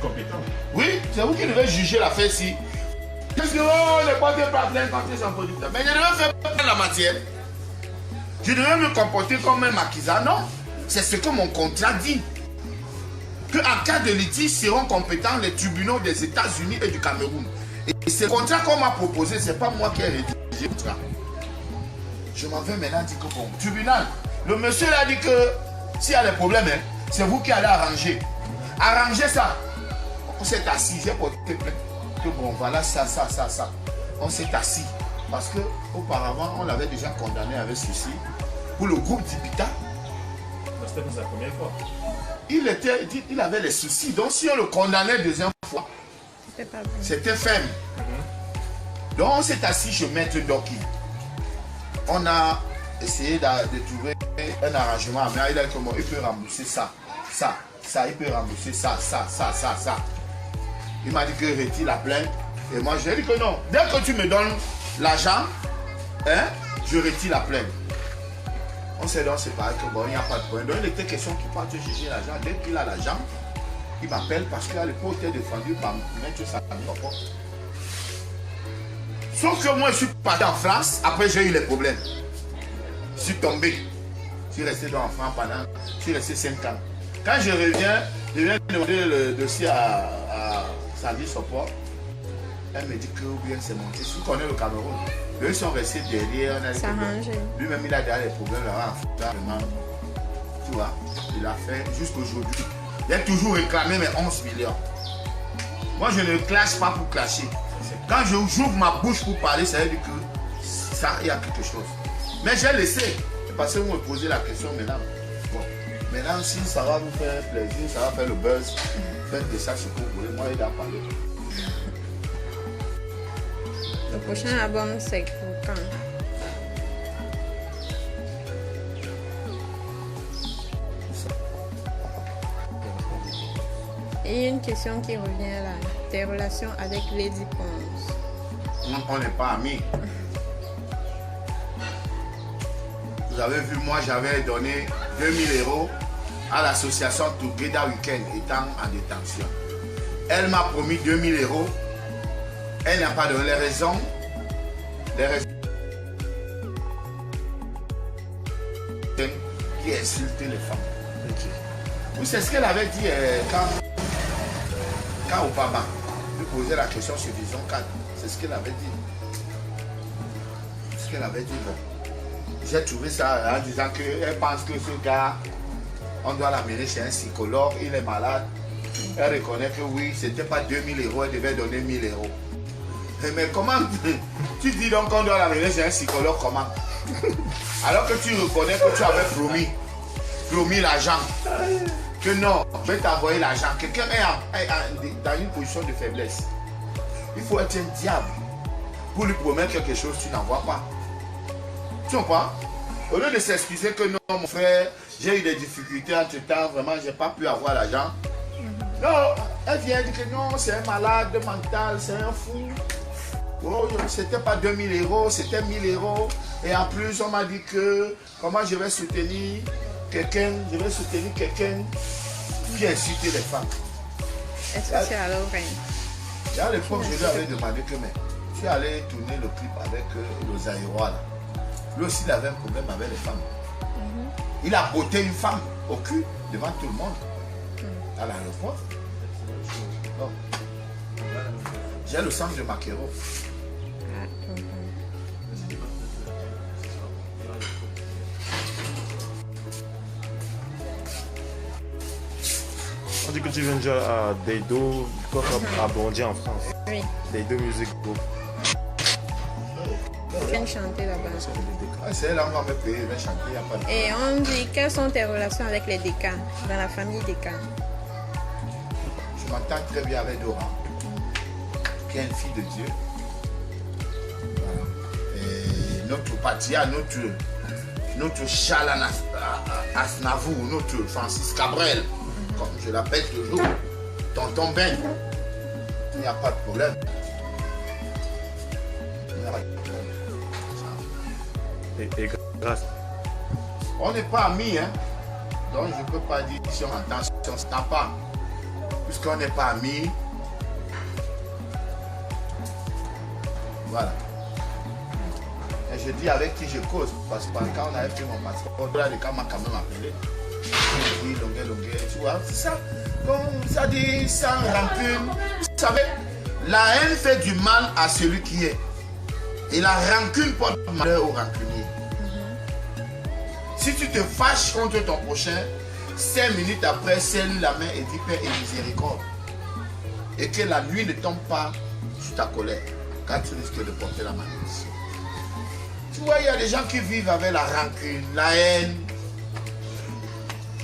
Compétent. Oui, c'est vous qui devez juger l'affaire si. Parce que oh, les porteurs par plainte quand ils sont producteurs. Mais je devais faire la matière. Je devais me comporter comme un maquisard. Non, c'est ce que mon contrat dit. Que en cas de litige, seront compétents les tribunaux des États-Unis et du Cameroun. Et ce contrat qu'on m'a proposé, c'est pas moi qui ai rédigé le contrat. Je m'en vais maintenant dire que bon, tribunal, le monsieur a dit que s'il y a des problèmes, hein, c'est vous qui allez arranger. Arranger ça. On s'est assis, j'ai porté plainte. Que bon, voilà ça. On s'est assis. Parce que auparavant, on l'avait déjà condamné avec ceci. Pour le groupe d'Ipita. C'était pour sa première fois. Il avait les soucis. Donc si on le condamnait deuxième fois, c'était ferme. Donc on s'est assis chez Maître Ndoki. On a essayé de trouver un arrangement. Mais il a dit comment il peut rembourser ça, il peut rembourser ça. Il m'a dit que retire la plainte. Et moi je lui ai dit que non. Dès que tu me donnes l'argent, hein, je retire la plainte. On s'est donc séparé que bon, il n'y a pas de problème. Donc il était question qu'il parte chercher l'argent. Dès qu'il a l'argent, il m'appelle parce qu'à l'époque, il était défendu par Maître Sami. Sauf que moi, je suis parti en France. Après, j'ai eu les problèmes. Je suis tombé. Je suis resté en France pendant. Je suis resté 5 ans. Quand je reviens, je viens demander le dossier à Sandy Sopor. Elle me dit que bien c'est monté. Si tu connais le Cameroun, eux ils sont restés derrière. Lui-même il a derrière les problèmes là. Tu vois, il a fait jusqu'aujourd'hui. Il a toujours réclamé mes 11 millions. Moi je ne clash pas pour clasher. Quand je j'ouvre ma bouche pour parler, ça veut dire que ça, il y a quelque chose. Mais j'ai laissé. Parce que vous me posez la question maintenant. Bon, maintenant si ça va vous faire plaisir, ça va faire le buzz, faites de ça ce que vous voulez. Moi il a parlé. Le prochain album, c'est pour quand? Et une question qui revient là, tes relations avec Lady Pons. On n'est pas amis. Vous avez vu, moi j'avais donné 2000 € à l'association Together Weekend étant en détention. Elle m'a promis 2000 €. Elle n'a pas donné les raisons. Qui insultait les femmes. Oui, c'est ce qu'elle avait dit quand Obama lui posait la question sur Vision 4. C'est ce qu'elle avait dit. Ce qu'elle avait dit. Bon. J'ai trouvé ça en disant qu'elle pense que ce gars, on doit l'amener chez un psychologue, il est malade. Elle reconnaît que oui, c'était pas 2000 €, elle devait donner 1000 €. Mais comment tu dis donc qu'on doit l'amener chez un psychologue comment? Alors que tu reconnais que tu avais promis l'argent. Que non, je vais t'envoyer l'argent. Quelqu'un est dans une position de faiblesse. Il faut être un diable. Pour lui promettre quelque chose, tu n'envoies pas. Tu comprends? Au lieu de s'excuser que non, mon frère, j'ai eu des difficultés entre temps, vraiment, j'ai pas pu avoir l'argent. Non, elle vient dire que non, c'est un malade mental, c'est un fou. Oh, c'était pas 2000 euros, c'était 1000 euros. Et en plus, on m'a dit que comment je vais soutenir quelqu'un qui incite les femmes. Est-ce que c'est alors vrai? Et à l'époque, je lui avais demandé que mais tu allais tourner le clip avec les aérois là. Lui aussi, il avait un problème avec les femmes. Il a botté une femme au cul devant tout le monde. À l'aéroport. J'ai le sang de Maquero. On dit que tu viens déjà à Deido, à Bondy en France. Oui. Deido Music Group. Je viens de chanter là-bas. C'est là, on va me payer, je vais chanter, il n'y a pas de... Et on dit, quelles sont tes relations avec les Descans, dans la famille Descans? Je m'entends très bien avec Dora, qui est une fille de Dieu. Voilà. Et notre Patia, notre Chalan Asnavour, notre Francis Cabrel, comme je l'appelle toujours, tonton Ben, il n'y a pas de problème. Il n'y a pas de problème. Et grâce. On n'est pas amis, hein. Donc je ne peux pas dire si on entend, si on ne se tend pas. Puisqu'on n'est pas amis. Voilà. Et je dis avec qui je cause. Parce que quand on avait pris mon passeport, là, les gars m'ont quand même appelé. Il dit longueur, tu vois, c'est ça. Comme ça dit, sans rancune. Vous savez, la haine fait du mal à celui qui est. Et la rancune porte malheur au rancunier. Si tu te fâches contre ton prochain, 5 minutes après, serre-lui la main et dis Père et miséricorde. Et que la nuit ne tombe pas sur ta colère, car tu risques de porter la malédiction. Tu vois, il y a des gens qui vivent avec la rancune, la haine.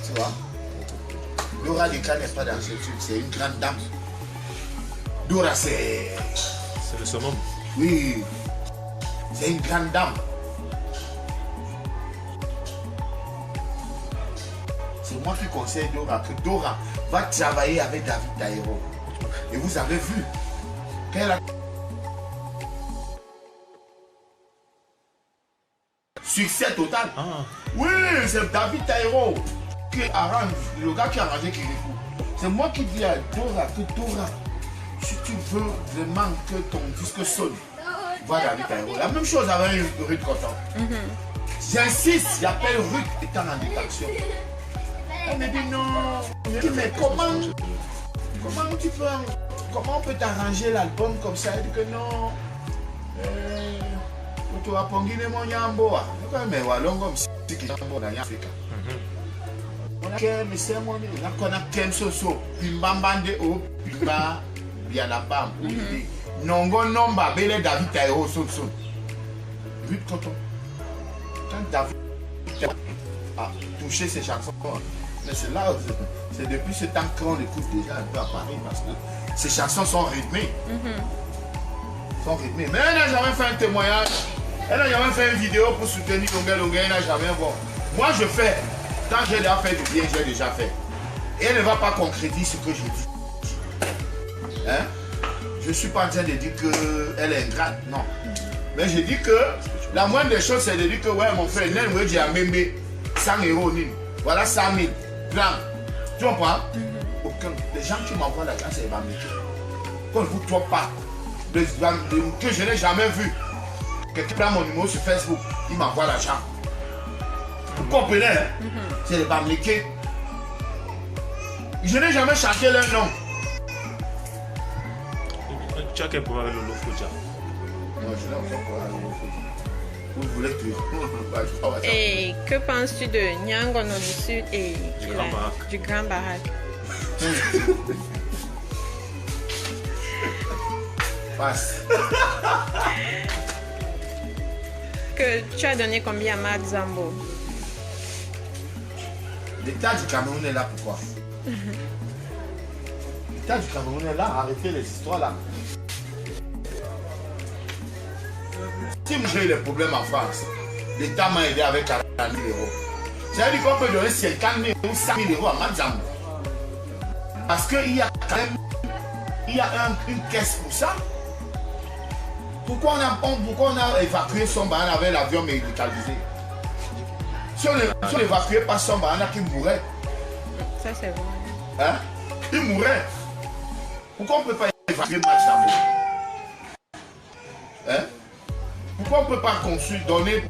Tu vois, Dora Descans n'est pas dans ce truc, c'est une grande dame. Dora, c'est le surnom. Oui, c'est une grande dame. C'est moi qui conseille Dora que Dora va travailler avec David Taïro. Et vous avez vu qu'elle a succès total. Ah. Oui, c'est David Taïro qui arrange, le gars qui a arrangé Kirikou. C'est moi qui dis à Dora que Dora, si tu veux vraiment que ton disque sonne, va David Taïro. La même chose avec Ruth Cotton. J'insiste, j'appelle Ruth étant en détection. Elle me dit non. Je dis mais comment on peut t'arranger l'album comme ça? Elle dit que non. Tu vas ponginer mon yambo. Mais walongo msiki yambo na Afrika. On a qu'un ceremony, on a qu'un soso. Pimbambande o pimba bialabam. Nongo nomba bele David Taïro son. Ruth Cotton. Quand David a touché ses chansons. Mais c'est là, c'est depuis ce temps qu'on l'écoute déjà un peu à Paris parce que ces chansons sont rythmées. Sont rythmées. Mais elle n'a jamais fait un témoignage. Elle n'a jamais fait une vidéo pour soutenir Longue. Elle n'a jamais vu. Moi je fais. Quand j'ai déjà fait du bien, j'ai déjà fait. Et elle ne va pas concrétiser ce que je dis. Hein? Je ne suis pas en train de dire qu'elle est ingrate. Non. Mais je dis que la moindre des choses, c'est de dire que ouais, mon frère, j'ai un mémé 100 €. Voilà 100 000. Tu comprends? Aucun. Les gens qui m'envoient l'argent, c'est les Bamileke. Quand je ne vous trompe pas, que je n'ai jamais vu. Quelqu'un prend mon numéro sur Facebook, il m'envoie l'argent. Vous comprenez? C'est les Bamileke. Je n'ai jamais chanté leur nom. Tu as quel problème avec Lolo Fodja? Non, je n'ai aucun problème avec Lolo Fodja. Vous voulez que... Et que penses-tu de Nyangono du Sud et du Grand Barack? Passe. que tu as donné combien à Marc Zambo? L'État du Cameroun est là pourquoi? L'État du Cameroun est là, arrêtez les histoires là. Si j'ai eu les problèmes en France, l'État m'a aidé avec 40 000 euros. Ça veut dire qu'on peut donner 50 000 ou 100 000 euros à Marc Zambo. Parce qu'il y a quand même une caisse pour ça. Pourquoi on a évacué Sombahan avec l'avion médicalisé? Si on n'évacuait pas Sombahan, qui mourrait. Ça, c'est vrai. Hein? Il mourrait. Pourquoi on ne peut pas évacuer Marc Zambo? Hein? Pourquoi on ne peut pas construire, donner...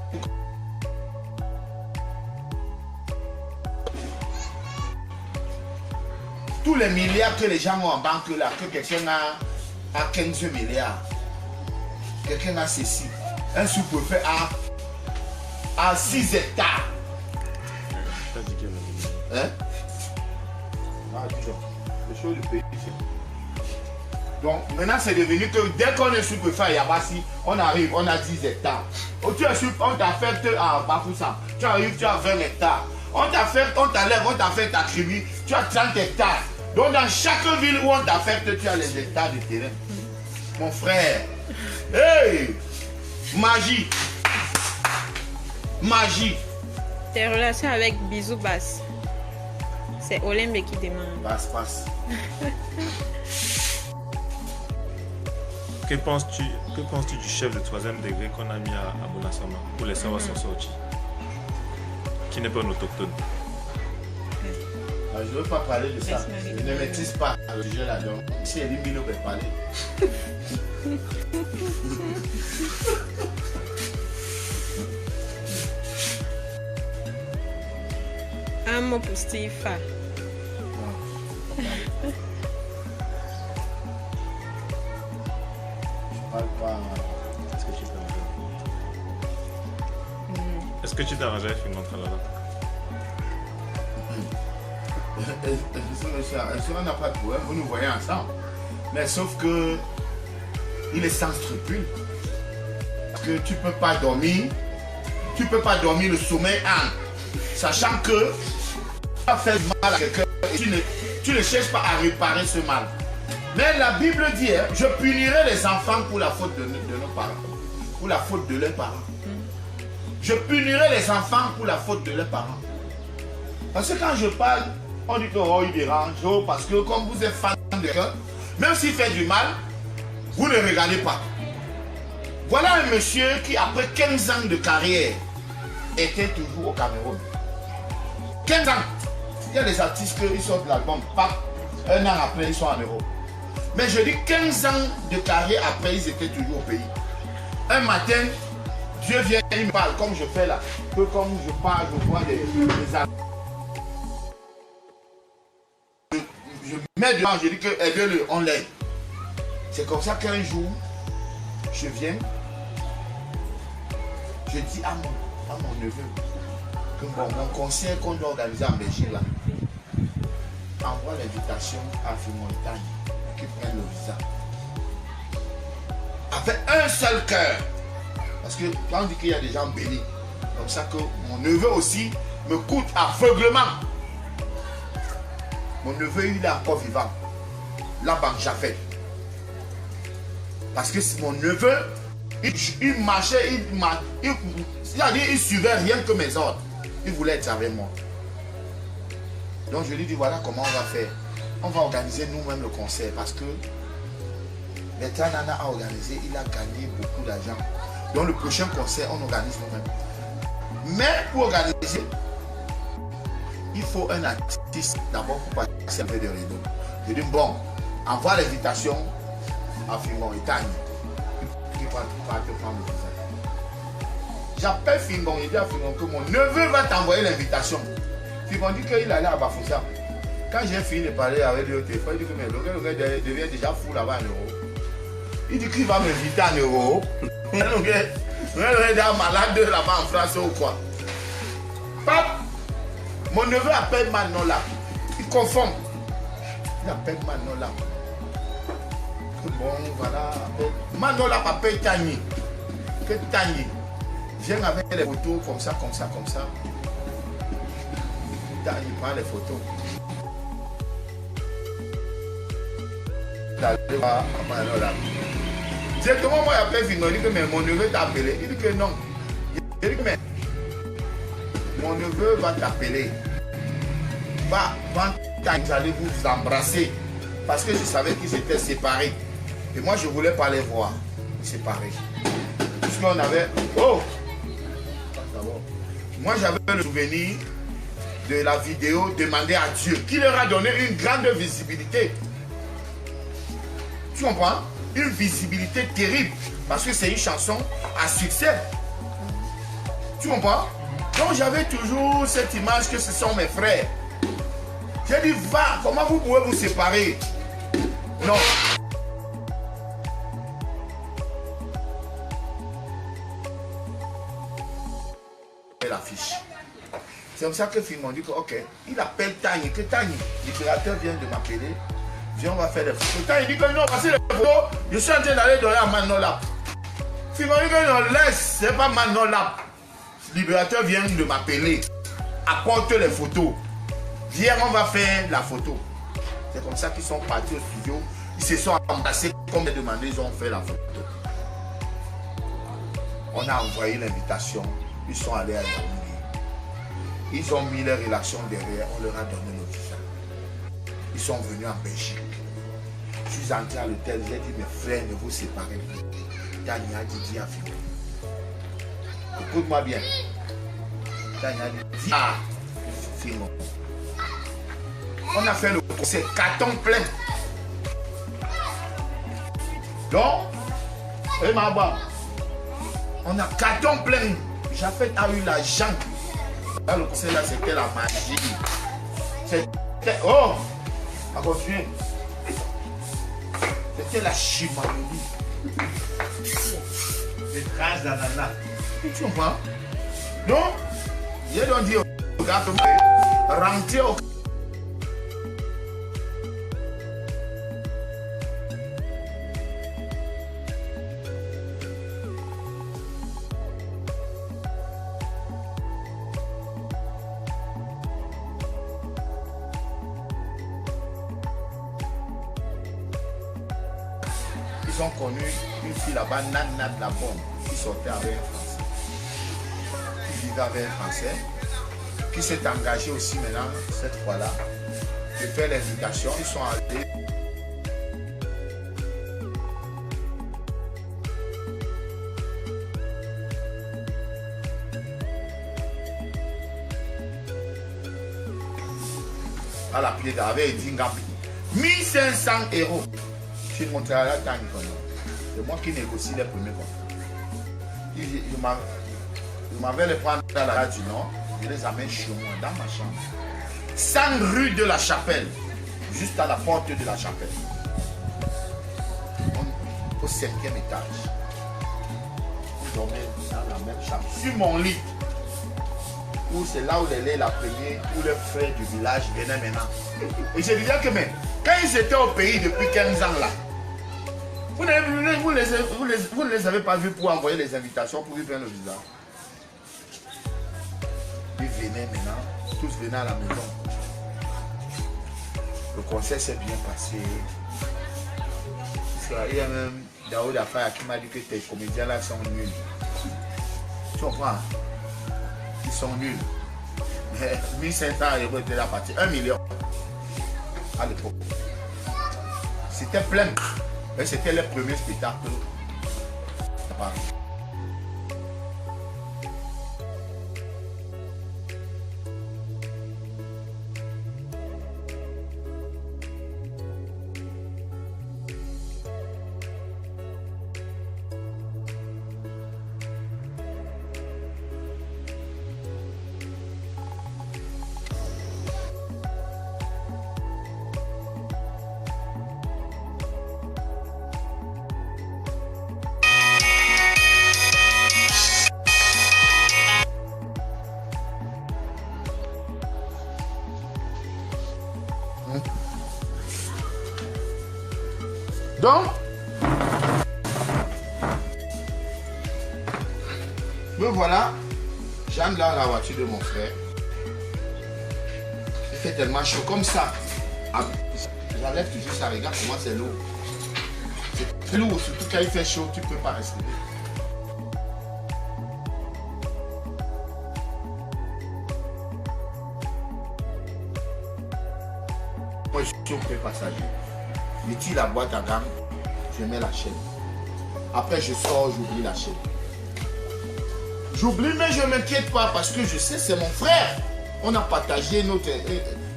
Tous les milliards que les gens ont en banque là, que quelqu'un a 15 milliards. Quelqu'un a ceci. Un sous-préfet a 6 hectares. Hein? Ah, toujours. Les choses du pays. Donc maintenant c'est devenu que dès qu'on est sous-préfet à Yabassi, on arrive, on a 10 hectares. Oh, on t'affecte à Bafoussam, tu arrives, tu as 20 hectares. On t'affecte, on t'enlève, on t'affecte à Kribi, tu as 30 hectares. Donc dans chaque ville où on t'affecte, tu as les hectares de terrain. Mon frère. Hey! Magie. Magie. Tes relations avec Bisou Bass. C'est Olembe qui demande. Passe. Que penses-tu du chef de 3e degré qu'on a mis à Bonassama pour les savoir s'en sortir? Qui n'est pas un autochtone. Je ne veux pas parler de ça. Je ne maîtrise pas le sujet là-dedans. Si Elie Milo peut parler. Un mot pour Steve. Je parle pas. Est-ce que tu t'es arrangé avec une montre là-bas? On n'a pas de problème, vous nous voyez ensemble. Mais sauf que il est sans scrupule. Parce que tu ne peux pas dormir. Tu ne peux pas dormir le sommeil sachant que tu as fait mal à quelqu'un et tu ne cherches pas à réparer ce mal. Mais la Bible dit, je punirai les enfants pour la faute de nos parents. Pour la faute de leurs parents. Je punirai les enfants pour la faute de leurs parents. Parce que quand je parle, on dit que oh, il dérange, oh, parce que comme vous êtes fan de quelqu'un, même s'il fait du mal, vous ne regardez pas. Voilà un monsieur qui, après 15 ans de carrière, était toujours au Cameroun. 15 ans. Il y a des artistes qui sortent de l'album, un an après, ils sont en Europe. Mais je dis 15 ans de carrière après, ils étaient toujours au pays. Un matin, Dieu vient, il me parle comme je fais là. Que comme je parle, je vois des je mets devant, je dis que aidez-le, on l'aide. C'est comme ça qu'un jour, je viens, je dis à mon neveu que bon, mon concert qu'on doit organiser en Belgique là, envoie l'invitation à Fimontagne qui prenne le visa. Avec un seul cœur. Parce que quand on dit qu'il y a des gens bénis, comme ça que mon neveu aussi me coûte aveuglement. Mon neveu, il est encore vivant. Là-bas, j'avais. Parce que mon neveu, il marchait, il suivait rien que mes ordres. Il voulait être avec moi. Donc je lui dis, voilà comment on va faire. On va organiser nous-mêmes le concert parce que Bertrand Nana a organisé, il a gagné beaucoup d'argent. Donc le prochain concert, on organise nous-mêmes. Mais pour organiser, il faut un artiste d'abord pour passer un peu de rideau. Je dis, bon, envoie l'invitation à Fingon et Tani. Qui va te prendre le visa. J'appelle Fingon et dis à Fingon que mon neveu va t'envoyer l'invitation. Fingon dit qu'il allait à Bafoussam. Quand j'ai fini de parler avec lui au téléphone, il dit que mais le gars devient déjà fou là-bas en Europe. Il dit qu'il va m'inviter en Europe. Le gars est malade là-bas en France ou quoi. Pape, mon neveu appelle Manola. Il confond. Il appelle Manola. Bon, voilà. Manola appelle Tani. Que Tani. Viens avec les photos comme ça, comme ça, comme ça. Il prend les photos. D'aller voir Manola. Directement, moi, après, il dit que mais mon neveu t'a appelé. Il dit que non. Il dit que mais mon neveu va t'appeler. J'allais vous embrasser. Parce que je savais qu'ils étaient séparés. Et moi, je ne voulais pas les voir séparés. Puisqu'on avait... Oh! Moi, j'avais le souvenir de la vidéo Demander à Dieu, qui leur a donné une grande visibilité. Tu comprends? Une visibilité terrible. Parce que c'est une chanson à succès. Tu comprends? Donc, j'avais toujours cette image que ce sont mes frères. J'ai dit, va, comment vous pouvez vous séparer? Non. L'affiche. C'est comme ça que Phil m'a dit que, ok, il appelle Tani, que Tani, libérateur vient de m'appeler, viens, on va faire des photos. Tani dit que non, parce que les photos, je suis en train d'aller donner à Manola. Phil m'a dit que non, laisse, c'est pas Manola. Libérateur vient de m'appeler, apporte les photos. Viens, on va faire la photo. C'est comme ça qu'ils sont partis au studio. Ils se sont embrassés comme ils demandaient, ils ont fait la photo. On a envoyé l'invitation. Ils sont allés à Yaoundé. Ils ont mis leur relation derrière. On leur a donné le visa. Ils sont venus en Belgique. Je suis entré à l'hôtel. J'ai dit, mes frères, ne vous séparez plus. Tania dit à Philo. Écoute-moi bien. Tania dit, ah, Philo. On a fait le concert carton plein. Donc, et ma bas, on a carton plein. J'avais eu l'argent. Là, le concert là, c'était la magie. C'était, oh, à continuer. C'était la chimanerie. Les traces d'ananas. Tu comprends? Donc, j'ai donc dit au gars, rentrer au ils ont connu une fille là-bas, Nana de la bombe, qui sortait avec un Français. Qui vivait avec un Français, qui s'est engagé aussi maintenant, cette fois-là, de faire l'invitation. Ils sont allés. À la pied d'avait dit 1500 €. Je montrerai à la temps. C'est moi qui négocie les premiers contrats. Je m'avais les prendre dans la rue du Nord. Je les amène chez moi, dans ma chambre. 100 rue de la Chapelle. Juste à la porte de la Chapelle. Au 5e étage. Je dormais dans la même chambre. Sur mon lit. Où c'est là où les la première, où les frères du village venaient maintenant. Et je disais que mais, quand ils étaient au pays depuis 15 ans là, vous ne les avez pas vus pour envoyer les invitations pour y prendre le visa. Ils venaient maintenant, tous venaient à la maison. Le concert s'est bien passé. Il y a même Daoud Afaya qui m'a dit que tes comédiens là sont nuls. Tu comprends? Ils sont nuls. Mais 1500 € étaient la partie. 1 million à l'époque. C'était plein. Mais c'était le premier spectacle à Paris. Donc, Me voilà, j'entre dans la voiture de mon frère. Il fait tellement chaud comme ça. J'enlève toujours ça, regarde comment c'est lourd. C'est lourd, surtout quand il fait chaud, tu ne peux pas respirer. Moi, je suis au pré passager. Je tire la boîte à gamme, je mets la chaîne. Après, je sors, j'oublie la chaîne. J'oublie, mais je ne m'inquiète pas parce que je sais, c'est mon frère. On a partagé notre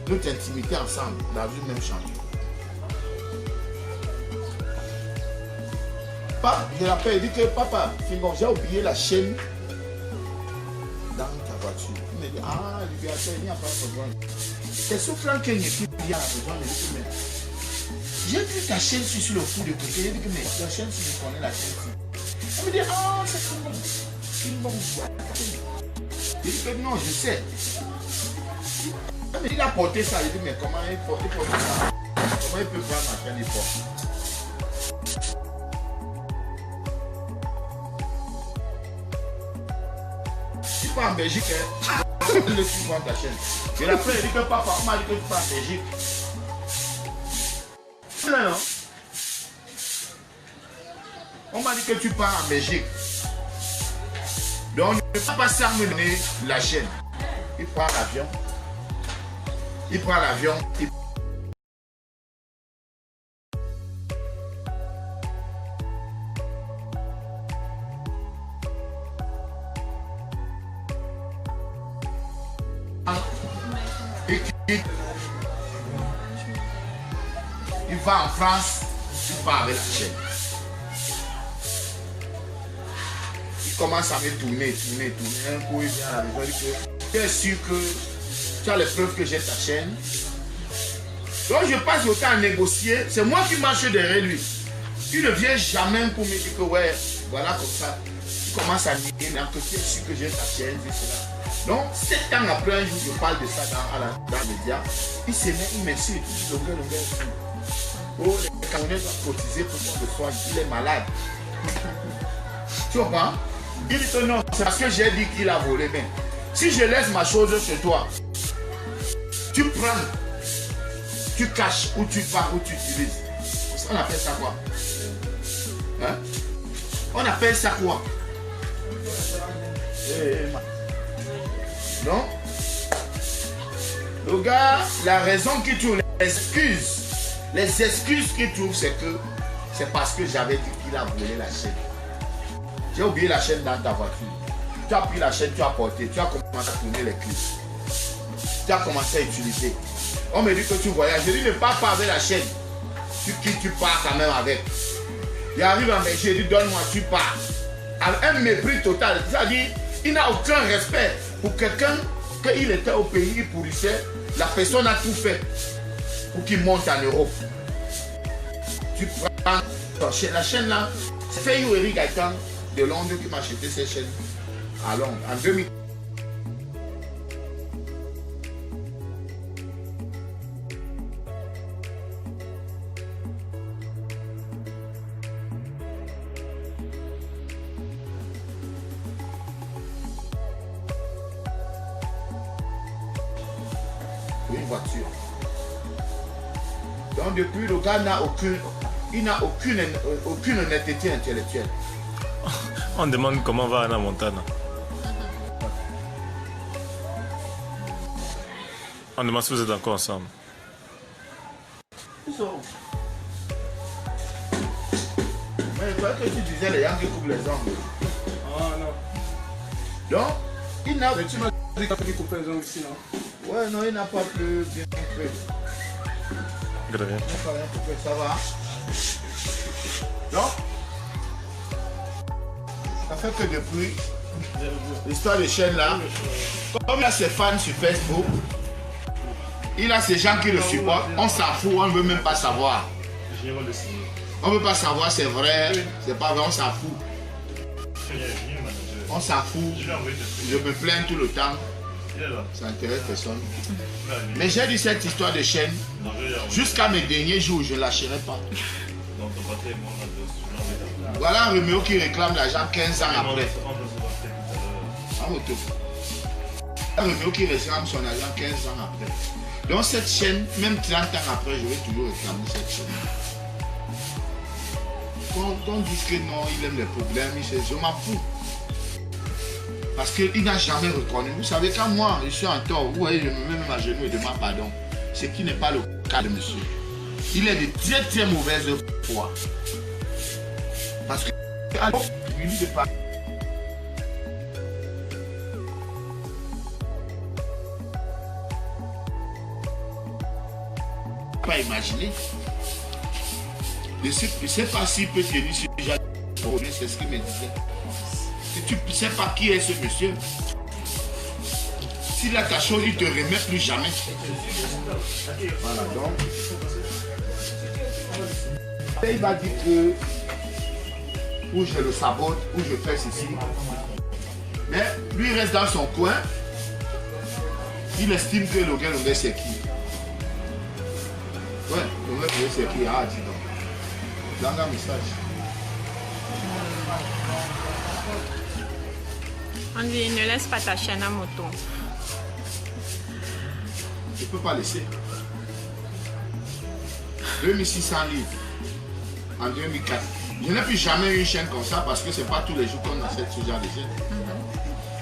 intimité ensemble dans une même chambre. Je l'appelle, il dit que papa, j'ai oublié la chaîne dans ta voiture. Il me dit, ah, il n'y a pas besoin. C'est soufflant qu'il n'y a plus rien à besoin. J'ai vu ta chaîne sur le coup de côté. Il dit que mais la chaîne, si je connais la chaîne. Il me dit, ah, c'est bon. Il dit que non, je sais. Il a porté ça. Il dit, mais comment il porte ça? Comment il peut prendre ma chaîne et porter? En Belgique, le tu vends ta chaîne. Et après, il dit que papa, on m'a dit que tu pars en Belgique. Non. On m'a dit que tu pars en Belgique. Donc, on ne peut pas passer à me donner la chaîne. Il prend l'avion. Il prend l'avion. Il va en France, il part avec la chaîne. Il commence à me tourner. Un coup, il vient à la maison, il dit que tu es sûr que tu as les preuves que j'ai ta chaîne. Donc je passe autant à négocier. C'est moi qui marche derrière lui. Il ne vient jamais pour me dire que ouais, voilà comme ça. Il commence à nier, mais en tout cas, tu es sûr que j'ai ta chaîne, c'est cela. Donc, 7 ans après, un jour, je parle de ça dans les médias. Il se met, il m'insulte. Il dit, oh, les Camerounais doivent cotiser pour qu'on le soigne. Il est malade. Tu comprends? Il dit que non, c'est parce que j'ai dit qu'il a volé. Mais si je laisse ma chose chez toi, tu prends, tu caches, ou tu pars, ou tu utilises. On appelle ça quoi? Hein? On appelle ça quoi? Non? Le gars, la raison qu'il trouve, les excuses qu'il trouve, c'est que c'est parce que j'avais dit qu'il a volé la chaîne. J'ai oublié la chaîne dans ta voiture. Tu as pris la chaîne, tu as porté, tu as commencé à tourner les clés. Tu as commencé à utiliser. On me dit que tu voyages. Je dis ne pars pas avec la chaîne. Tu pars quand même avec. Il arrive à me dire, donne-moi, tu pars. Avec un mépris total. C'est-à-dire, il n'a aucun respect pour quelqu'un, qu'il était au pays, il pourrissait. La personne a tout fait pour qu'il monte en Europe. Tu prends la chaîne là. C'est Eric Gaëtan de Londres qui m'a acheté ces chaînes à Londres en 2000. Une voiture. Donc depuis, le gars n'a aucune honnêteté intellectuelle. On demande comment va Anna Montana. On demande si vous êtes encore ensemble. Mais il fallait que tu disais les gens qui coupent les ongles. Ah non. Donc, il n'a... Mais tu m'as dit qu'il coupait les ongles ici, non? Ouais, non, il n'a pas plus bien coupé. Très bien. Il n'a pas bien coupé, ça va. Donc, ça fait que depuis l'histoire de chaîne là, comme il a ses fans sur Facebook, il a ses gens qui le supportent, on s'en fout, on ne veut même pas savoir. On ne veut pas savoir c'est vrai, c'est pas vrai, on s'en fout. On s'en fout. Je me plains tout le temps. Ça n'intéresse personne. Mais j'ai dit cette histoire de chaîne, jusqu'à mes derniers jours, je ne lâcherai pas. Voilà un Roméo qui réclame l'argent 15 ans après. en moto. Renault qui réclame son argent 15 ans après. Donc cette chaîne, même 30 ans après, je vais toujours réclamer cette chaîne. Quand on dit que non, il aime les problèmes, je m'en fous. Parce qu'il n'a jamais reconnu. Vous savez, quand moi, je suis en tort, vous voyez, je me mets même à genoux et demande pardon. Ce qui n'est pas le cas de monsieur. Il est de très très mauvaise foi. Parce que, alors, il dit de pas. Pas imaginer. Je ne sais pas s'il peut tenir ce genre de problème, c'est ce qu'il me disait. Si tu ne sais pas qui est ce monsieur, s'il a ta chose, il ne te remet plus jamais. Voilà donc. Et il va dire que ou je le sabote, ou je fais ceci. Mais lui il reste dans son coin. Il estime que le gars c'est qui. Ouais, le gars c'est qui. Ah, dis donc. Dans un message. On dit ne laisse pas ta chaîne à moto. Je ne peux pas laisser. 2600 livres en 2004. Je n'ai plus jamais eu une chaîne comme ça parce que ce n'est pas tous les jours qu'on achète ce genre de chaîne.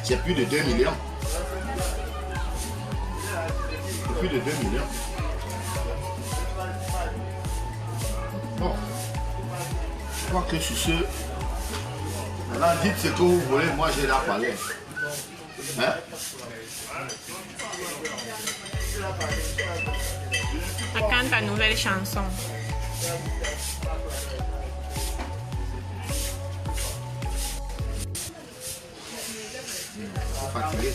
C'est plus de 2 millions. C'est plus de 2 millions. Bon. Je crois que sur ce, maintenant dites ce que vous voulez, moi j'ai la parler. Hein? À quand ta nouvelle chanson? Fatigué.